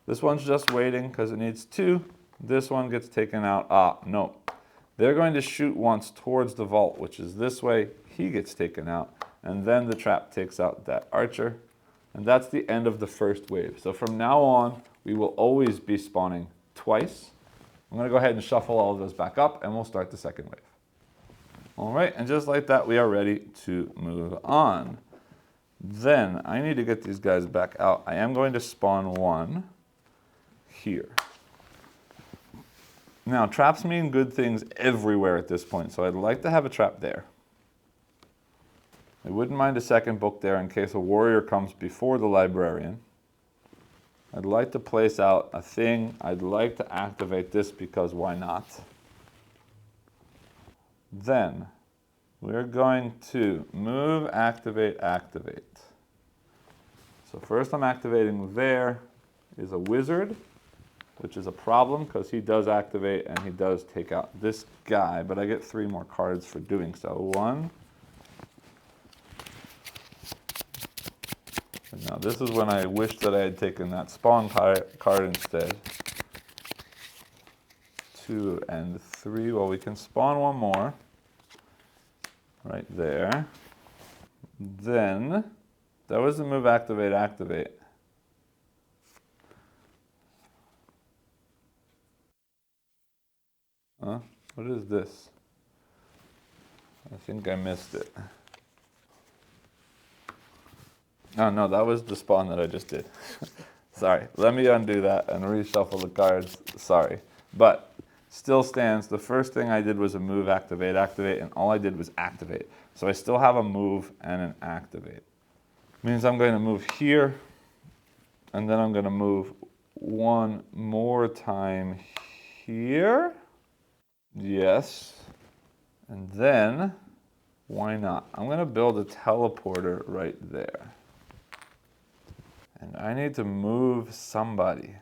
This one's just waiting because it needs 2. This one gets taken out. Ah, no. They're going to shoot once towards the vault, which is this way. He gets taken out. And then the trap takes out that archer. And that's the end of the first wave. So from now on, we will always be spawning twice. I'm going to go ahead and shuffle all of those back up, and we'll start the second wave. All right, and just like that, we are ready to move on. Then I need to get these guys back out. I am going to spawn one here. Now, traps mean good things everywhere at this point, so I'd like to have a trap there. I wouldn't mind a second book there in case a warrior comes before the librarian. I'd like to place out a thing. I'd like to activate this because why not? Then we're going to move, activate, activate. So first I'm activating there is a wizard, which is a problem because he does activate and he does take out this guy, but I get 3 more cards for doing so. 1. And now this is when I wish that I had taken that spawn card instead. 2 and 3. Well, we can spawn one more. Right there. Then, that was the move, activate, activate. Huh? What is this? I think I missed it. Oh no, that was the spawn that I just did. Sorry, let me undo that and reshuffle the cards. Sorry. But, still stands, the first thing I did was a move, activate, activate, and all I did was activate. So I still have a move and an activate. Means I'm going to move here, and then I'm going to move one more time here. Yes. And then, why not? I'm going to build a teleporter right there. And I need to move somebody.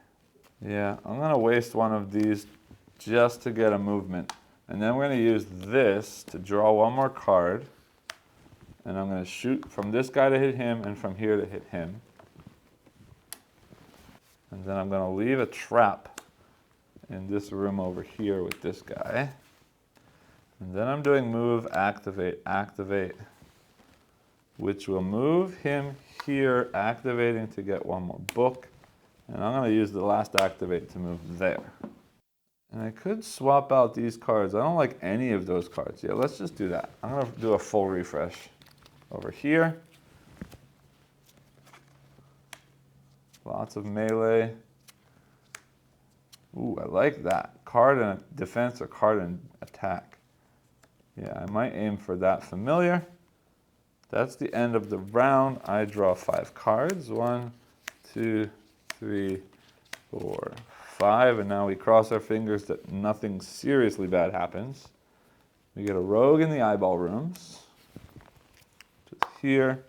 Yeah, I'm going to waste one of these just to get a movement. And then we're going to use this to draw one more card. And I'm going to shoot from this guy to hit him and from here to hit him. And then I'm going to leave a trap in this room over here with this guy. And then I'm doing move, activate, activate, which will move him here, activating to get one more book. And I'm going to use the last activate to move there. And I could swap out these cards. I don't like any of those cards. Yeah, let's just do that. I'm going to do a full refresh over here. Lots of melee. Ooh, I like that. Card and defense or card and attack. Yeah, I might aim for that familiar. That's the end of the round. I draw 5 cards. 1, 2, 3, 4, 5. And now we cross our fingers that nothing seriously bad happens. We get a rogue in the eyeball rooms. Just here.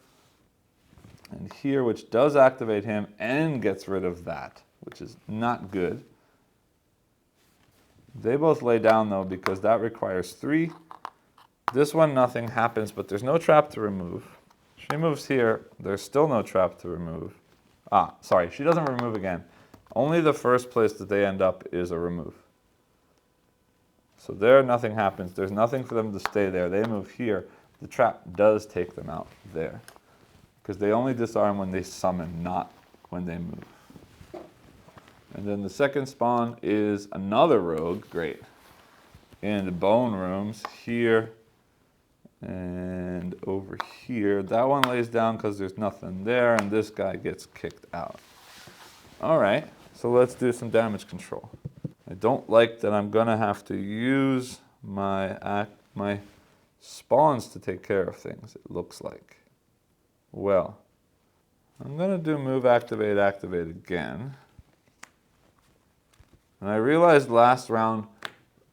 And here, which does activate him and gets rid of that, which is not good. They both lay down though because that requires 3. This one, nothing happens, but there's no trap to remove. She moves here, there's still no trap to remove. Ah, sorry, she doesn't remove again. Only the first place that they end up is a remove. So there, nothing happens. There's nothing for them to stay there. They move here. The trap does take them out there. Because they only disarm when they summon, not when they move. And then the second spawn is another rogue, great. In the bone rooms, here and over here. That one lays down because there's nothing there, and this guy gets kicked out. All right, so let's do some damage control. I don't like that I'm gonna have to use my spawns to take care of things, it looks like. Well, I'm gonna do move, activate, activate again. And I realized last round,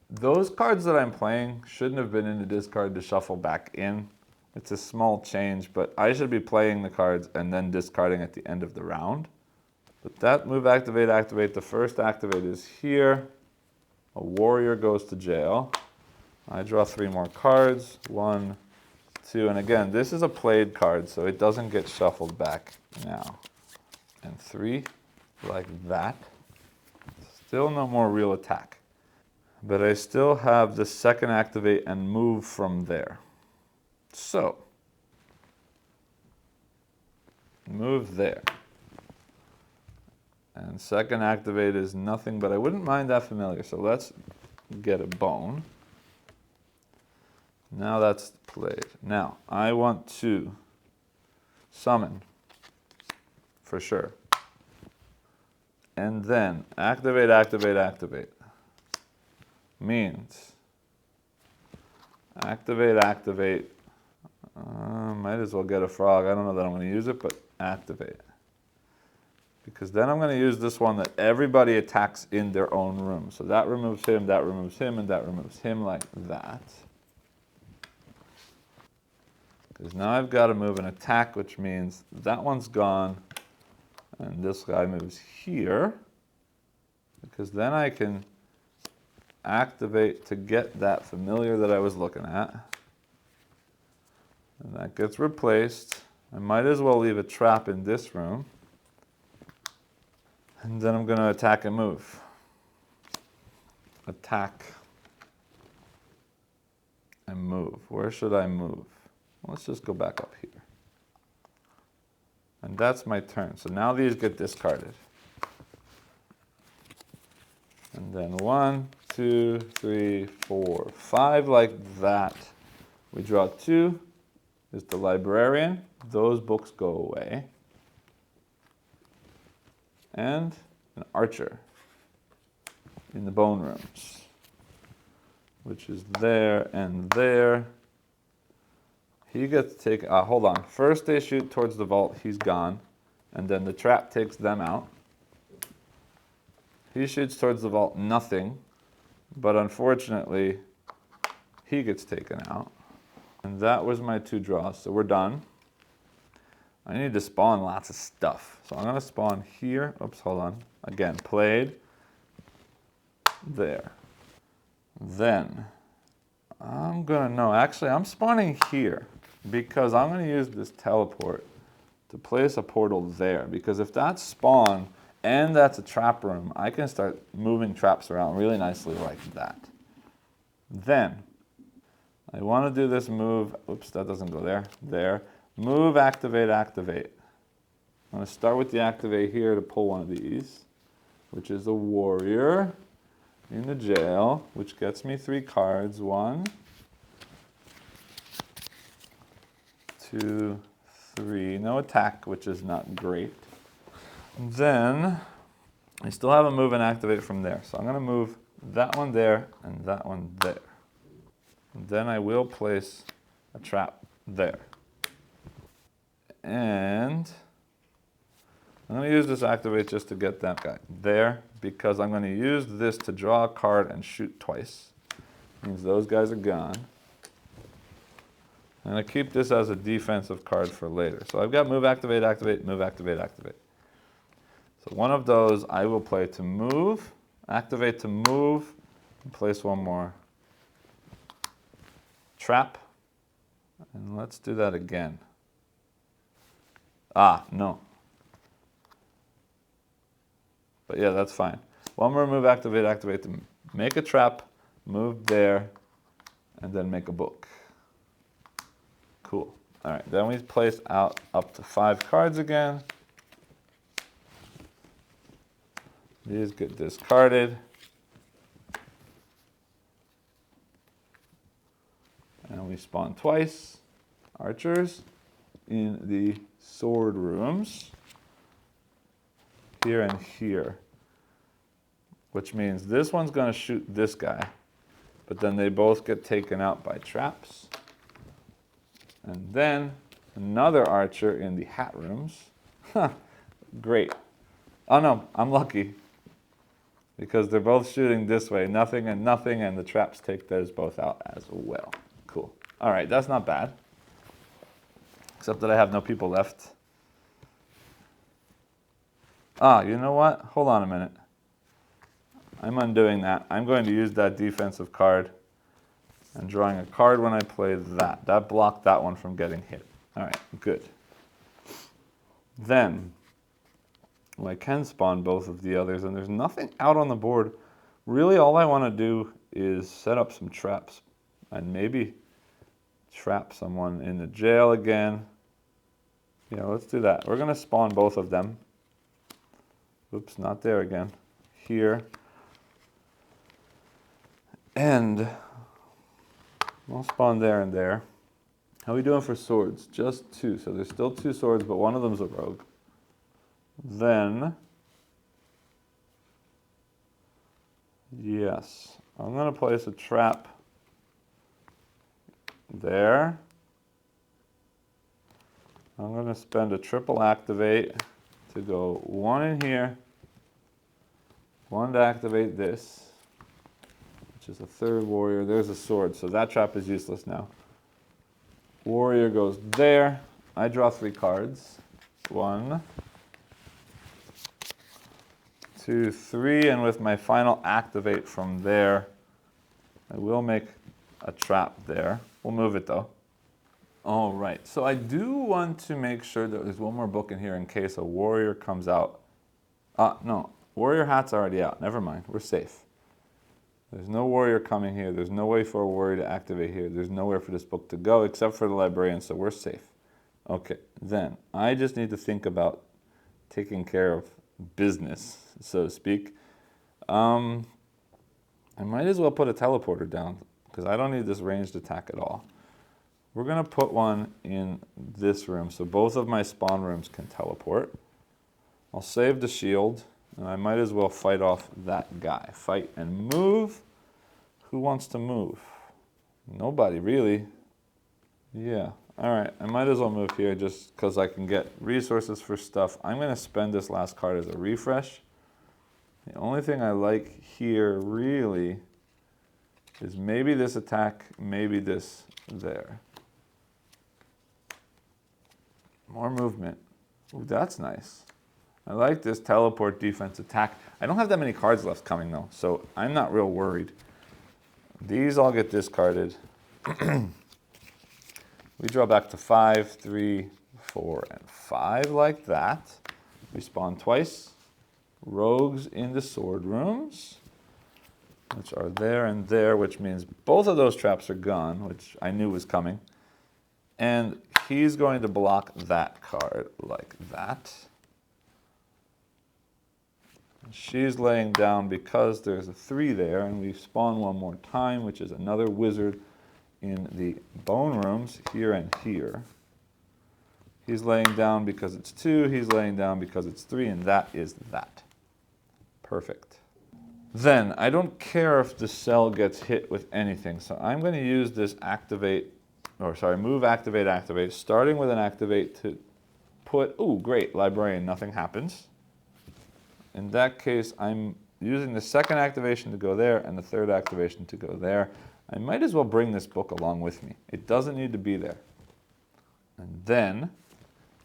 those cards that I'm playing shouldn't have been in the discard to shuffle back in. It's a small change, but I should be playing the cards and then discarding at the end of the round. But that move, activate, activate, the first activate is here. A warrior goes to jail. I draw 3 more cards. 1, 2, and again, this is a played card, so it doesn't get shuffled back now. And 3, like that. Still no more real attack. But I still have the second activate and move from there. So, move there. And second activate is nothing, but I wouldn't mind that familiar. So let's get a bone. Now that's played. Now I want to summon for sure. And then activate, activate, activate. Means activate, activate. Might as well get a frog. I don't know that I'm going to use it, but activate. Because then I'm going to use this one that everybody attacks in their own room. So that removes him, and that removes him like that. Because now I've got to move an attack, which means that one's gone. And this guy moves here. Because then I can activate to get that familiar that I was looking at. And that gets replaced. I might as well leave a trap in this room. And then I'm going to attack and move. Attack and move. Where should I move? Let's just go back up here. And that's my turn. So now these get discarded. And then 1, 2, 3, 4, 5 like that. We draw 2. Is the librarian. Those books go away. And an archer in the bone rooms, which is there and there. He gets to take, hold on. First they shoot towards the vault, he's gone. And then the trap takes them out. He shoots towards the vault, nothing. But unfortunately, he gets taken out. And that was my 2 draws, so we're done. I need to spawn lots of stuff. So I'm going to spawn here. Oops, hold on. Again, played. There. Then, actually I'm spawning here because I'm going to use this teleport to place a portal there. Because if that's spawn and that's a trap room, I can start moving traps around really nicely like that. Then, I want to do this move. Oops, that doesn't go there. There. Move, activate, activate. I'm going to start with the activate here to pull one of these, which is a warrior in the jail, which gets me 3 cards. 1, 2, 3. No attack, which is not great. Then I still have a move and activate from there. So I'm going to move that one there and that one there. And then I will place a trap there. And I'm going to use this activate just to get that guy there, because I'm going to use this to draw a card and shoot twice. Means those guys are gone. I'm going to keep this as a defensive card for later. So I've got move, activate, activate, move, activate, activate. So one of those I will play to move, activate to move, and place one more trap. And let's do that again. No. But yeah, that's fine. One more move, activate, activate to make a trap, move there, and then make a book. Cool. All right, then we place out up to 5 cards again. These get discarded. And we spawn twice. Archers in the sword rooms. Here and here. Which means this one's going to shoot this guy. But then they both get taken out by traps. And then another archer in the hat rooms. Great. Oh no, I'm lucky. Because they're both shooting this way. Nothing and nothing, and the traps take those both out as well. Cool. All right, that's not bad. Except that I have no people left. You know what? Hold on a minute. I'm undoing that. I'm going to use that defensive card and drawing a card when I play that. That blocked that one from getting hit. All right, good. Then, I can spawn both of the others, and there's nothing out on the board. Really, all I want to do is set up some traps and maybe trap someone in the jail again. Yeah, let's do that. We're gonna spawn both of them. Oops, not there again. Here. And we'll spawn there and there. How are we doing for swords? Just 2. So there's still 2 swords, but one of them's a rogue. Then, yes, I'm going to place a trap there. I'm going to spend a triple activate to go 1 in here, 1 to activate this, which is a 3rd warrior. There's a sword, so that trap is useless now. Warrior goes there. I draw 3 cards. 1, 2, 3, and with my final activate from there, I will make a trap there. We'll move it though. All right, so I do want to make sure that there's one more book in here in case a warrior comes out. No, warrior hat's already out. Never mind, we're safe. There's no warrior coming here. There's no way for a warrior to activate here. There's nowhere for this book to go except for the librarian, so we're safe. Okay, then I just need to think about taking care of business, so to speak. I might as well put a teleporter down because I don't need this ranged attack at all. We're going to put one in this room so both of my spawn rooms can teleport. I'll save the shield, and I might as well fight off that guy. Fight and move. Who wants to move? Nobody, really. Yeah. All right, I might as well move here just because I can get resources for stuff. I'm going to spend this last card as a refresh. The only thing I like here, really, is maybe this attack, maybe this there. More movement. Ooh, that's nice. I like this teleport defense attack. I don't have that many cards left coming though, so I'm not real worried. These all get discarded. We draw back to 5, 3, 4, and 5 like that. We spawn twice. Rogues in the sword rooms, which are there and there, which means both of those traps are gone, which I knew was coming. And he's going to block that card like that. She's laying down because there's a 3 there, and we spawn one more time, which is another wizard in the bone rooms here and here. He's laying down because it's 2, he's laying down because it's 3, and that is that. Perfect. Then, I don't care if the cell gets hit with anything, so I'm going to use this move, activate, activate, starting with an activate to put, ooh, great, librarian, nothing happens. In that case, I'm using the 2nd activation to go there and the 3rd activation to go there. I might as well bring this book along with me. It doesn't need to be there. And then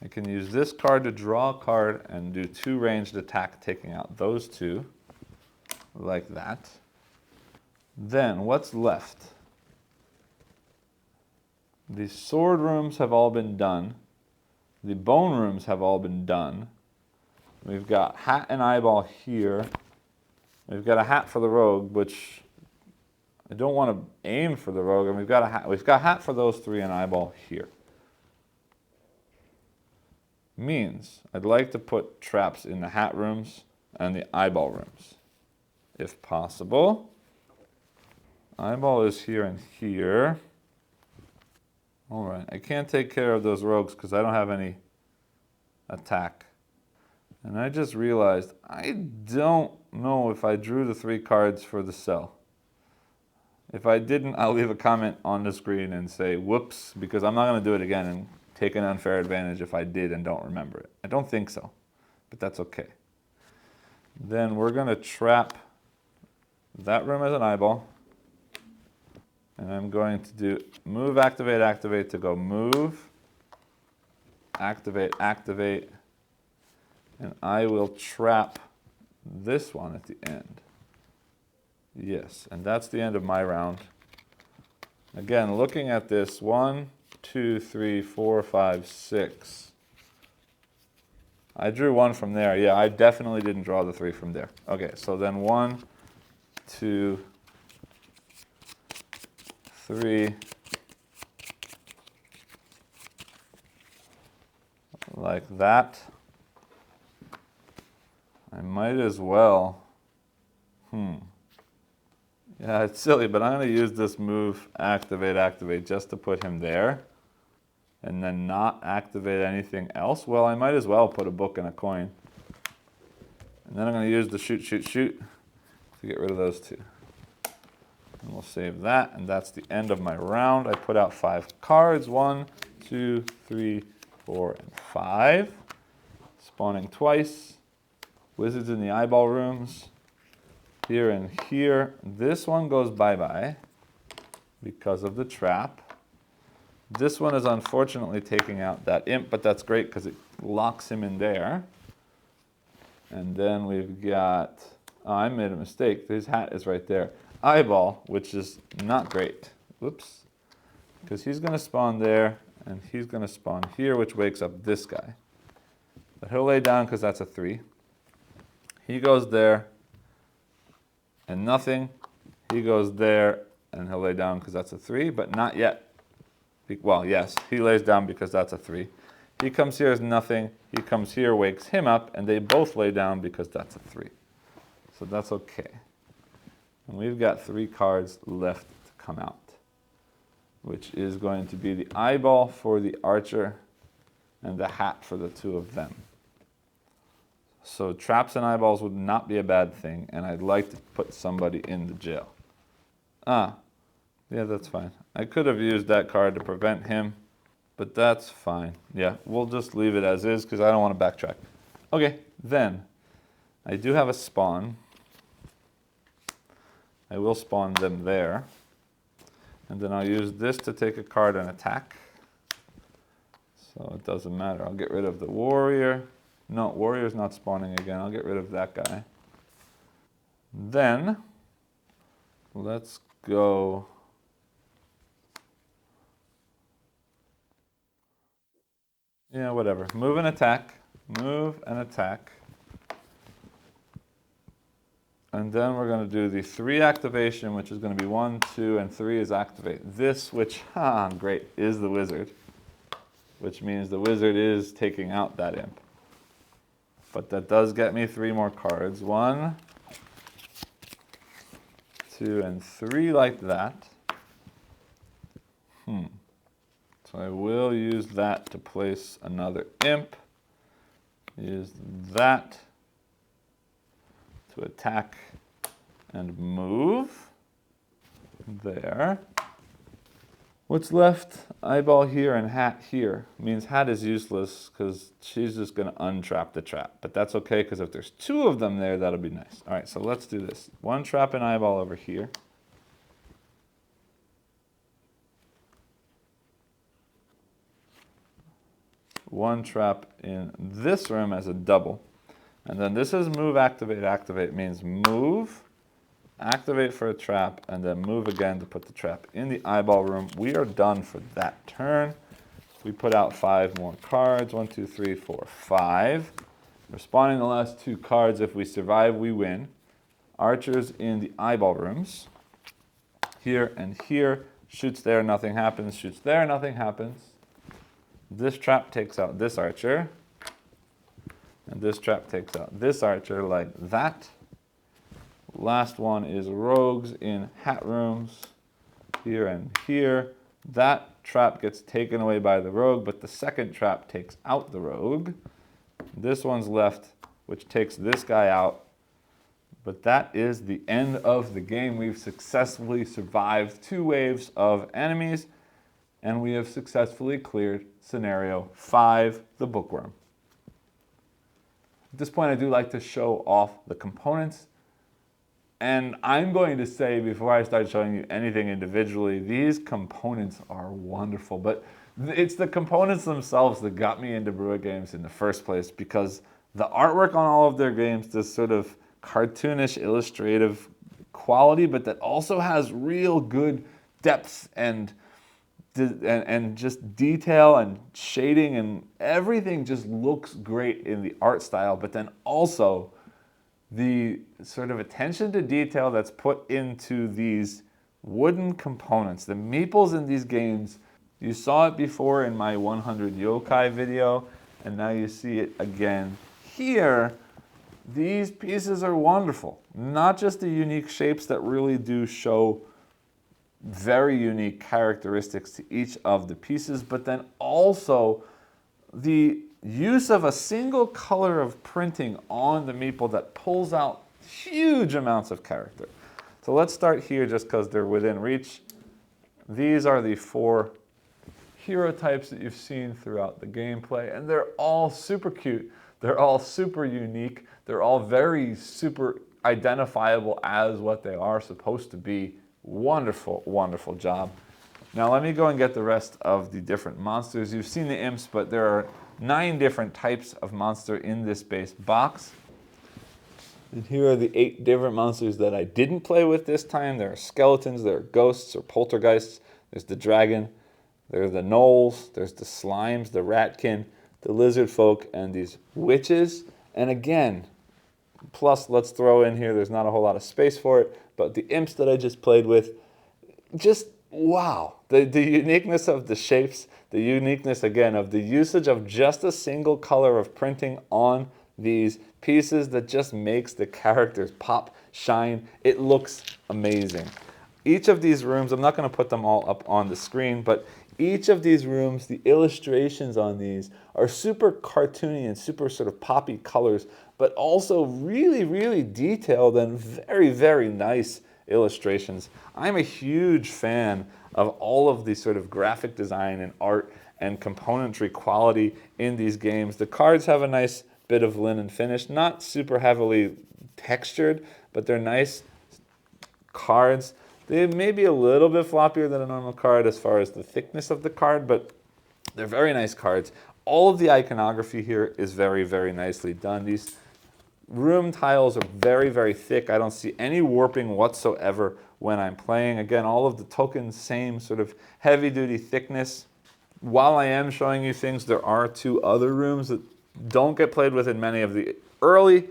I can use this card to draw a card and do 2 ranged attack, taking out those 2, like that. Then what's left? The sword rooms have all been done. The bone rooms have all been done. We've got hat and eyeball here. We've got a hat for the rogue, which I don't want to aim for the rogue. And we've got a hat. We've got hat for those 3 and eyeball here. Means I'd like to put traps in the hat rooms and the eyeball rooms, if possible. Eyeball is here and here. All right, I can't take care of those rogues because I don't have any attack. And I just realized I don't know if I drew the 3 cards for the cell. If I didn't, I'll leave a comment on the screen and say, whoops, because I'm not going to do it again and take an unfair advantage if I did and don't remember it. I don't think so, but that's okay. Then we're going to trap that room as an eyeball. And I'm going to do move, activate, activate to go move, activate, activate. And I will trap this one at the end. Yes, and that's the end of my round. Again, looking at this, 1, 2, 3, 4, 5, 6. I drew 1 from there. Yeah, I definitely didn't draw the 3 from there. Okay, so then 1, 2, 3. like that. I might as well. Yeah, it's silly, but I'm going to use this move, activate, just to put him there. And then not activate anything else. Well, I might as well put a book and a coin. And then I'm going to use the shoot to get rid of those two. And we'll save that, and that's the end of my round. I put out 5 cards. 1, 2, 3, 4, and 5. Spawning twice. Wizards in the eyeball rooms. Here and here. This one goes bye-bye because of the trap. This one is unfortunately taking out that imp, but that's great because it locks him in there. And then we've got, oh, I made a mistake. His hat is right there. Eyeball, which is not great. Whoops. Because he's going to spawn there, and he's going to spawn here, which wakes up this guy. But he'll lay down because that's a 3. He goes there, and nothing. He goes there, and he'll lay down because that's a 3, but not yet. Well, yes, he lays down because that's a 3. He comes here as nothing. He comes here, wakes him up, and they both lay down because that's a 3. So that's okay. And we've got 3 cards left to come out, which is going to be the eyeball for the archer and the hat for the 2 of them. So traps and eyeballs would not be a bad thing, and I'd like to put somebody in the jail. Yeah, that's fine. I could have used that card to prevent him, but that's fine. Yeah, we'll just leave it as is because I don't want to backtrack. Okay, then I do have a spawn. I will spawn them there. And then I'll use this to take a card and attack. So it doesn't matter. I'll get rid of the warrior. No, warrior's not spawning again. I'll get rid of that guy. Then let's go. Yeah, whatever. Move and attack. Move and attack. And then we're going to do the 3 activation, which is going to be 1, 2, and 3 is activate. This, which, great, is the wizard. Which means the wizard is taking out that imp. But that does get me 3 more cards. 1, 2, and 3 like that. So I will use that to place another imp. Use that to attack and move. There. What's left? Eyeball here and hat here. Means hat is useless because she's just going to untrap the trap. But that's okay because if there's 2 of them there, that'll be nice. All right, so let's do this. 1 trap and eyeball over here. One trap in this room as a double. And then this is move, activate. Activate means move, activate for a trap, and then move again to put the trap in the eyeball room. We are done for that turn. We put out 5 more cards. 1, 2, 3, 4, 5. We're spawning the last 2 cards. If we survive, we win. Archers in the eyeball rooms. Here and here. Shoots there, nothing happens. Shoots there, nothing happens. This trap takes out this archer. And this trap takes out this archer like that. Last one is rogues in hat rooms. Here and here. That trap gets taken away by the rogue, but the second trap takes out the rogue. This one's left, which takes this guy out. But that is the end of the game. We've successfully survived 2 waves of enemies, and we have successfully cleared scenario 5, the Bookworm. At this point, I do like to show off the components. And I'm going to say, before I start showing you anything individually, these components are wonderful. But it's the components themselves that got me into Brueh games in the first place, because the artwork on all of their games, this sort of cartoonish, illustrative quality, but that also has real good depth and just detail and shading, and everything just looks great in the art style, but then also the sort of attention to detail that's put into these wooden components. The meeples in these games, you saw it before in my 100 yokai video. and now you see it again here. These pieces are wonderful. Not just the unique shapes that really do show very unique characteristics to each of the pieces, but then also the use of a single color of printing on the meeple that pulls out huge amounts of character. So let's start here just because they're within reach. These are the 4 hero types that you've seen throughout the gameplay, and they're all super cute. They're all super unique. They're all very super identifiable as what they are supposed to be. Wonderful, wonderful job. Now let me go and get the rest of the different monsters. You've seen the imps, but there are 9 different types of monster in this base box. And here are the 8 different monsters that I didn't play with this time. There are skeletons, there are ghosts or poltergeists, there's the dragon, there are the gnolls, there's the slimes, the ratkin, the lizard folk, and these witches. And again, plus let's throw in here, there's not a whole lot of space for it, but the imps that I just played with, just wow. The uniqueness of the shapes, the uniqueness again of the usage of just a single color of printing on these pieces that just makes the characters pop, shine. It looks amazing. Each of these rooms, I'm not going to put them all up on the screen, but each of these rooms, the illustrations on these are super cartoony and super sort of poppy colors, but also really, really detailed and very, very nice illustrations. I'm a huge fan of all of the sort of graphic design and art and componentry quality in these games. The cards have a nice bit of linen finish, not super heavily textured, but they're nice cards. They may be a little bit floppier than a normal card as far as the thickness of the card, but they're very nice cards. All of the iconography here is very, very nicely done. These room tiles are very, very thick. I don't see any warping whatsoever when I'm playing. Again, all of the tokens, same sort of heavy-duty thickness. While I am showing you things, there are 2 other rooms that don't get played with in many of the early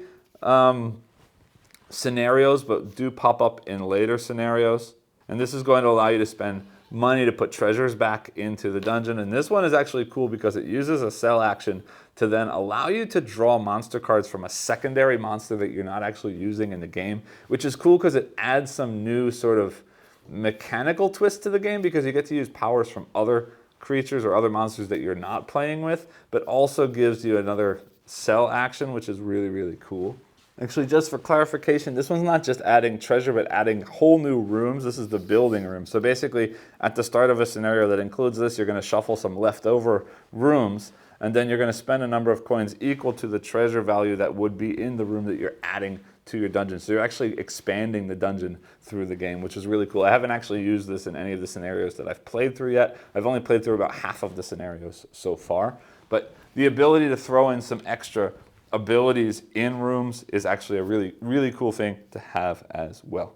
scenarios, but do pop up in later scenarios. And this is going to allow you to spend money to put treasures back into the dungeon. And this one is actually cool because it uses a sell action to then allow you to draw monster cards from a secondary monster that you're not actually using in the game, which is cool because it adds some new sort of mechanical twist to the game because you get to use powers from other creatures or other monsters that you're not playing with, but also gives you another sell action, which is really, really cool. Actually, just for clarification, this one's not just adding treasure, but adding whole new rooms. This is the building room. So basically, at the start of a scenario that includes this, you're going to shuffle some leftover rooms, and then you're going to spend a number of coins equal to the treasure value that would be in the room that you're adding to your dungeon. So you're actually expanding the dungeon through the game, which is really cool. I haven't actually used this in any of the scenarios that I've played through yet. I've only played through about half of the scenarios so far. But the ability to throw in some extra abilities in rooms is actually a really, really cool thing to have as well.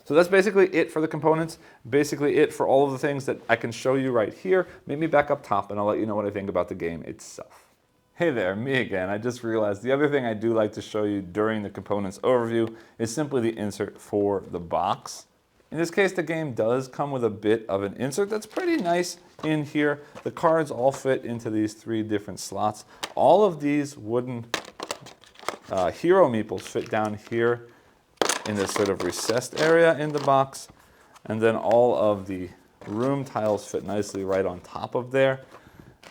So that's basically it for the components, basically it for all of the things that I can show you right here. Meet me back up top and I'll let you know what I think about the game itself. Hey there, me again. I just realized the other thing I do like to show you during the components overview is simply the insert for the box. In this case, the game does come with a bit of an insert that's pretty nice in here. The cards all fit into these 3 different slots. All of these wooden hero meeples fit down here in this sort of recessed area in the box. And then all of the room tiles fit nicely right on top of there.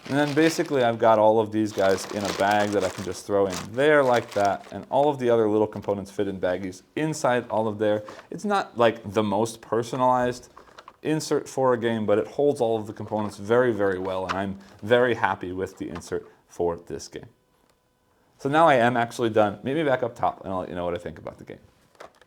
And then basically I've got all of these guys in a bag that I can just throw in there like that. And all of the other little components fit in baggies inside all of there. It's not like the most personalized insert for a game, but it holds all of the components very, very well. And I'm very happy with the insert for this game. So now I am actually done. Meet me back up top and I'll let you know what I think about the game.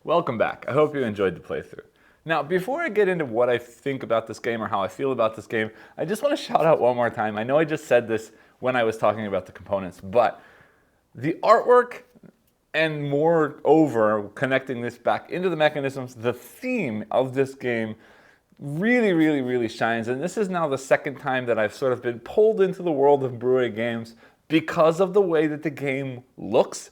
Welcome back. I hope you enjoyed the playthrough. Now, before I get into what I think about this game or how I feel about this game, I just want to shout out one more time. I know I just said this when I was talking about the components, but the artwork and moreover, connecting this back into the mechanisms, the theme of this game really, really, really shines. And this is now the second time that I've sort of been pulled into the world of Brueh games because of the way that the game looks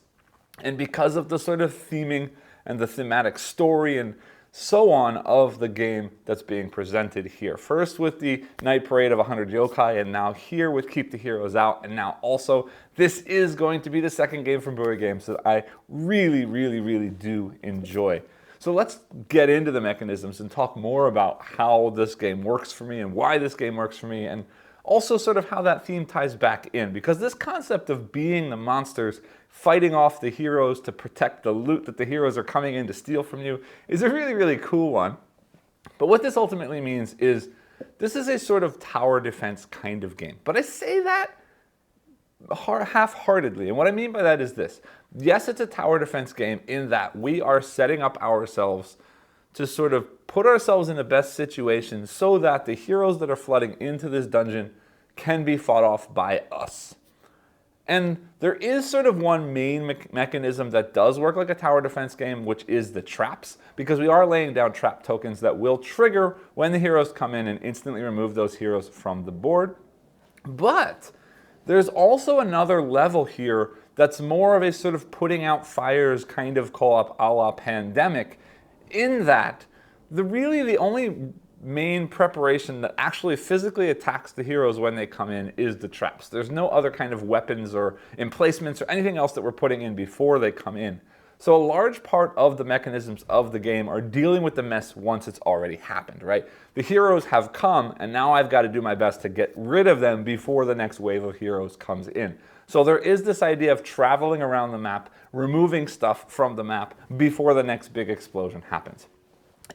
and because of the sort of theming and the thematic story and so on of the game that's being presented here. First with the Night Parade of 100 Yokai, and now here with Keep the Heroes Out, and now also this is going to be the second game from Brueh Games that I really do enjoy. So let's get into the mechanisms and talk more about how this game works for me and why this game works for me, and also sort of how that theme ties back in, because this concept of being the monsters, fighting off the heroes to protect the loot that the heroes are coming in to steal from you, is a really cool one. But what this ultimately means is this is a sort of tower defense kind of game. But I say that half-heartedly, and what I mean by that is this. Yes, it's a tower defense game in that we are setting up ourselves to sort of put ourselves in the best situation so that the heroes that are flooding into this dungeon can be fought off by us. And there is sort of one main mechanism that does work like a tower defense game, which is the traps, because we are laying down trap tokens that will trigger when the heroes come in and instantly remove those heroes from the board. But there's also another level here that's more of a sort of putting out fires kind of co-op a la Pandemic, in that the only main preparation that actually physically attacks the heroes when they come in is the traps. There's no other kind of weapons or emplacements or anything else that we're putting in before they come in. So a large part of the mechanisms of the game are dealing with the mess once it's already happened, right? The heroes have come, and now I've got to do my best to get rid of them before the next wave of heroes comes in. So there is this idea of traveling around the map, removing stuff from the map before the next big explosion happens.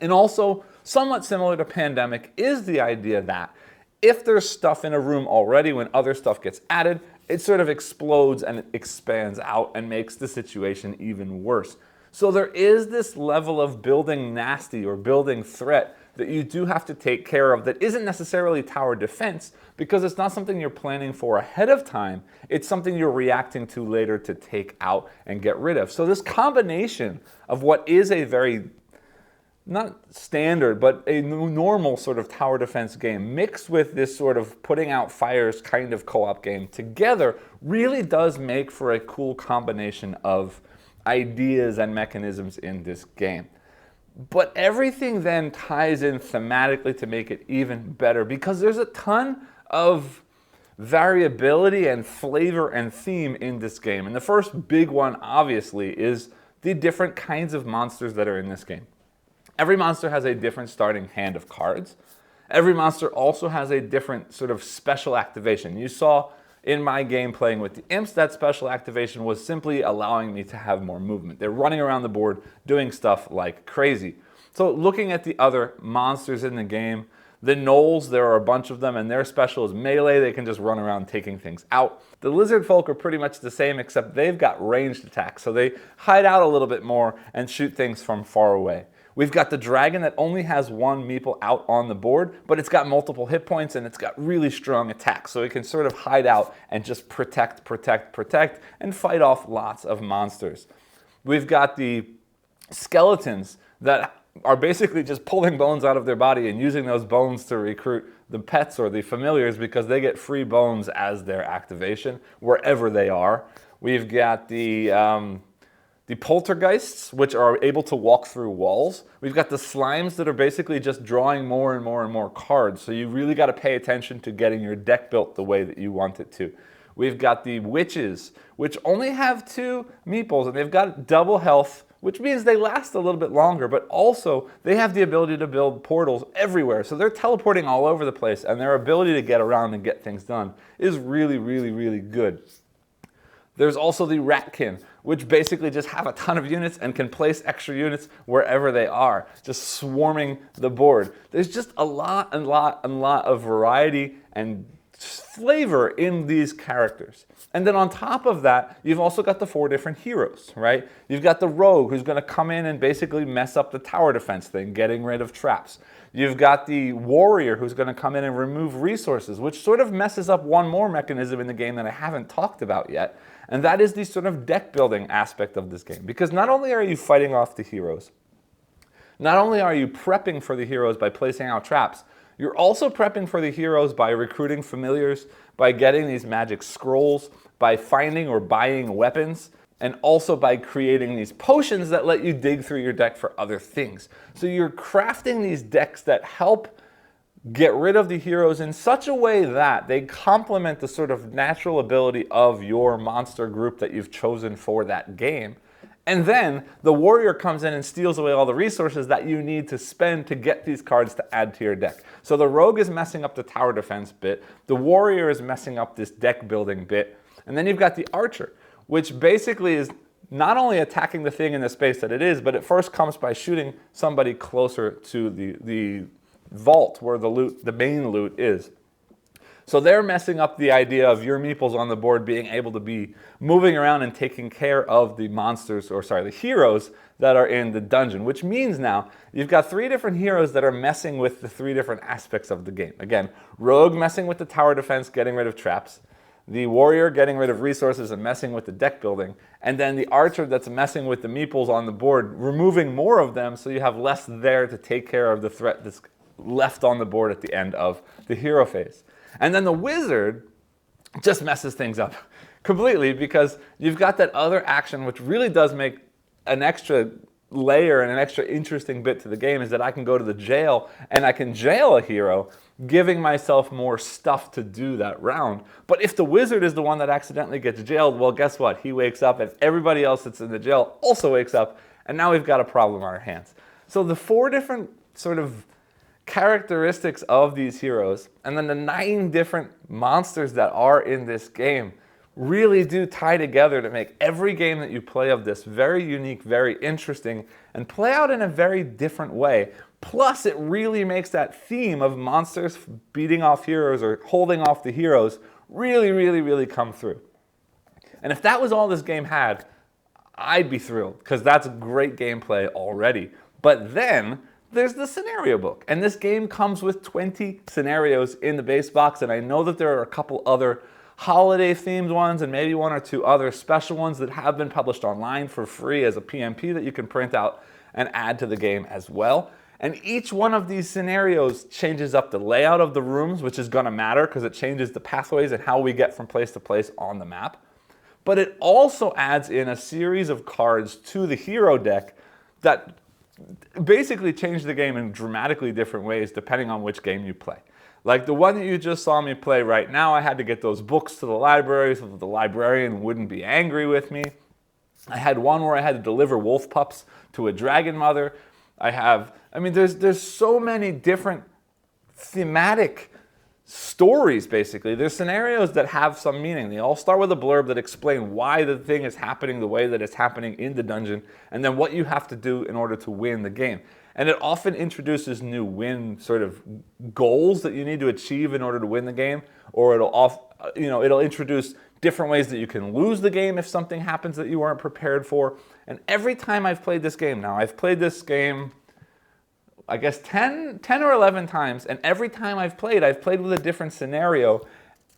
And also, somewhat similar to Pandemic, is the idea that if there's stuff in a room already, when other stuff gets added, it sort of explodes and it expands out and makes the situation even worse. So there is this level of building nasty or building threat that you do have to take care of that isn't necessarily tower defense, because it's not something you're planning for ahead of time. It's something you're reacting to later to take out and get rid of. So this combination of what is a very, not standard, but a normal sort of tower defense game mixed with this sort of putting out fires kind of co-op game together really does make for a cool combination of ideas and mechanisms in this game. But everything then ties in thematically to make it even better, because there's a ton of variability and flavor and theme in this game. And the first big one, obviously, is the different kinds of monsters that are in this game. Every monster has a different starting hand of cards. Every monster also has a different sort of special activation. You saw in my game playing with the Imps, that special activation was simply allowing me to have more movement. They're running around the board doing stuff like crazy. So looking at the other monsters in the game, the gnolls, there are a bunch of them, and their special is melee. They can just run around taking things out. The lizard folk are pretty much the same, except they've got ranged attacks, so they hide out a little bit more and shoot things from far away. We've got the dragon that only has one meeple out on the board, but it's got multiple hit points and it's got really strong attacks, so it can sort of hide out and just protect, and fight off lots of monsters. We've got the skeletons that are basically just pulling bones out of their body and using those bones to recruit the pets or the familiars, because they get free bones as their activation wherever they are. We've got the poltergeists, which are able to walk through walls. We've got the slimes that are basically just drawing more and more cards, so you really got to pay attention to getting your deck built the way that you want it to. We've got the witches, which only have 2 meeples, and they've got double health, which means they last a little bit longer, but also they have the ability to build portals everywhere, so they're teleporting all over the place, and their ability to get around and get things done is really good. There's also the ratkin, which basically just have a ton of units and can place extra units wherever they are, just swarming the board. There's just a lot of variety and flavor in these characters. And then on top of that, you've also got the 4 different heroes, right? You've got the rogue, who's going to come in and basically mess up the tower defense thing, getting rid of traps. You've got the warrior, who's going to come in and remove resources, which sort of messes up one more mechanism in the game that I haven't talked about yet. And that is the sort of deck building aspect of this game. Because not only are you fighting off the heroes, not only are you prepping for the heroes by placing out traps, you're also prepping for the heroes by recruiting familiars, by getting these magic scrolls, by finding or buying weapons. and also by creating these potions that let you dig through your deck for other things. So you're crafting these decks that help get rid of the heroes in such a way that they complement the sort of natural ability of your monster group that you've chosen for that game. And then the warrior comes in and steals away all the resources that you need to spend to get these cards to add to your deck. So the rogue is messing up the tower defense bit, the warrior is messing up this deck building bit, and then you've got the archer, which basically is not only attacking the thing in the space that it is, but it first comes by shooting somebody closer to the vault where the main loot is. So they're messing up the idea of your meeples on the board being able to be moving around and taking care of the monsters, or sorry, the heroes that are in the dungeon, which means now you've got 3 different heroes that are messing with the 3 different aspects of the game. Again, rogue messing with the tower defense, getting rid of traps, the warrior getting rid of resources and messing with the deck building, and then the archer that's messing with the meeples on the board, removing more of them so you have less there to take care of the threat that's left on the board at the end of the hero phase. And then the wizard just messes things up completely because you've got that other action which really does make an extra layer and an extra interesting bit to the game, is that I can go to the jail and I can jail a hero, giving myself more stuff to do that round. But if the wizard is the one that accidentally gets jailed, well, guess what? He wakes up and everybody else that's in the jail also wakes up, and now we've got a problem on our hands. So the 4 different sort of characteristics of these heroes, and then the 9 different monsters that are in this game really do tie together to make every game that you play of this very unique, very interesting, and play out in a very different way. Plus, it really makes that theme of monsters beating off heroes or holding off the heroes really, really, really come through. And if that was all this game had, I'd be thrilled, because that's great gameplay already. But then there's the scenario book, and this game comes with 20 scenarios in the base box, and I know that there are a couple other holiday themed ones and maybe 1 or 2 other special ones that have been published online for free as a PMP that you can print out and add to the game as well. And each one of these scenarios changes up the layout of the rooms, which is going to matter because it changes the pathways and how we get from place to place on the map. But it also adds in a series of cards to the hero deck that basically change the game in dramatically different ways depending on which game you play. Like the one that you just saw me play right now, I had to get those books to the library so that the librarian wouldn't be angry with me. I had one where I had to deliver wolf pups to a dragon mother. There's so many different thematic stories, basically. There's scenarios that have some meaning. They all start with a blurb that explain why the thing is happening the way that it's happening in the dungeon, and then what you have to do in order to win the game. And it often introduces new win sort of goals that you need to achieve in order to win the game, or it'll introduce different ways that you can lose the game if something happens that you weren't prepared for. And every time I've played this game now, I've played this game I guess 10 or 11 times, and every time I've played with a different scenario,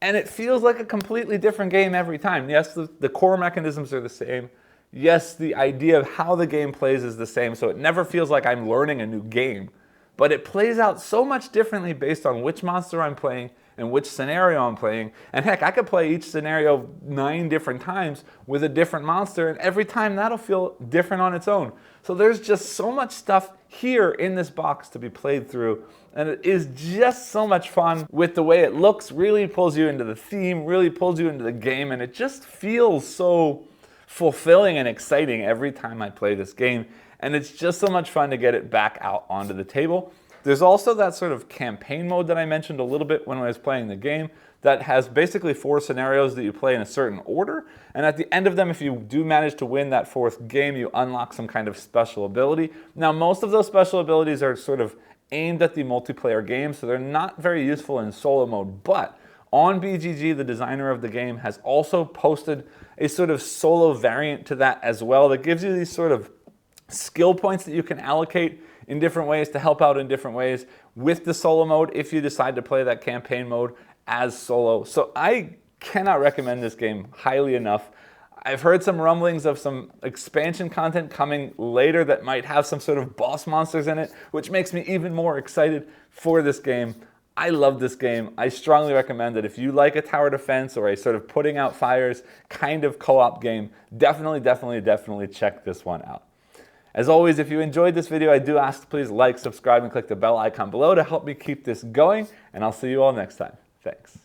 and it feels like a completely different game every time. Yes, the core mechanisms are the same. Yes, the idea of how the game plays is the same, so it never feels like I'm learning a new game. But it plays out so much differently based on which monster I'm playing and which scenario I'm playing. And heck, I could play each scenario 9 different times with a different monster, and every time that'll feel different on its own. So there's just so much stuff here in this box to be played through, and it is just so much fun with the way it looks. Really pulls you into the theme, really pulls you into the game, and it just feels so fulfilling and exciting every time I play this game. And it's just so much fun to get it back out onto the table. There's also that sort of campaign mode that I mentioned a little bit when I was playing the game that has basically 4 scenarios that you play in a certain order. And at the end of them, if you do manage to win that 4th game, you unlock some kind of special ability. Now, most of those special abilities are sort of aimed at the multiplayer game, so they're not very useful in solo mode. But on BGG, the designer of the game has also posted a sort of solo variant to that as well that gives you these sort of skill points that you can allocate in different ways to help out in different ways with the solo mode if you decide to play that campaign mode as solo. So I cannot recommend this game highly enough. I've heard some rumblings of some expansion content coming later that might have some sort of boss monsters in it, which makes me even more excited for this game. I love this game. I strongly recommend that if you like a tower defense or a sort of putting out fires kind of co-op game, definitely check this one out. As always, if you enjoyed this video, I do ask to please like, subscribe, and click the bell icon below to help me keep this going, and I'll see you all next time. Thanks.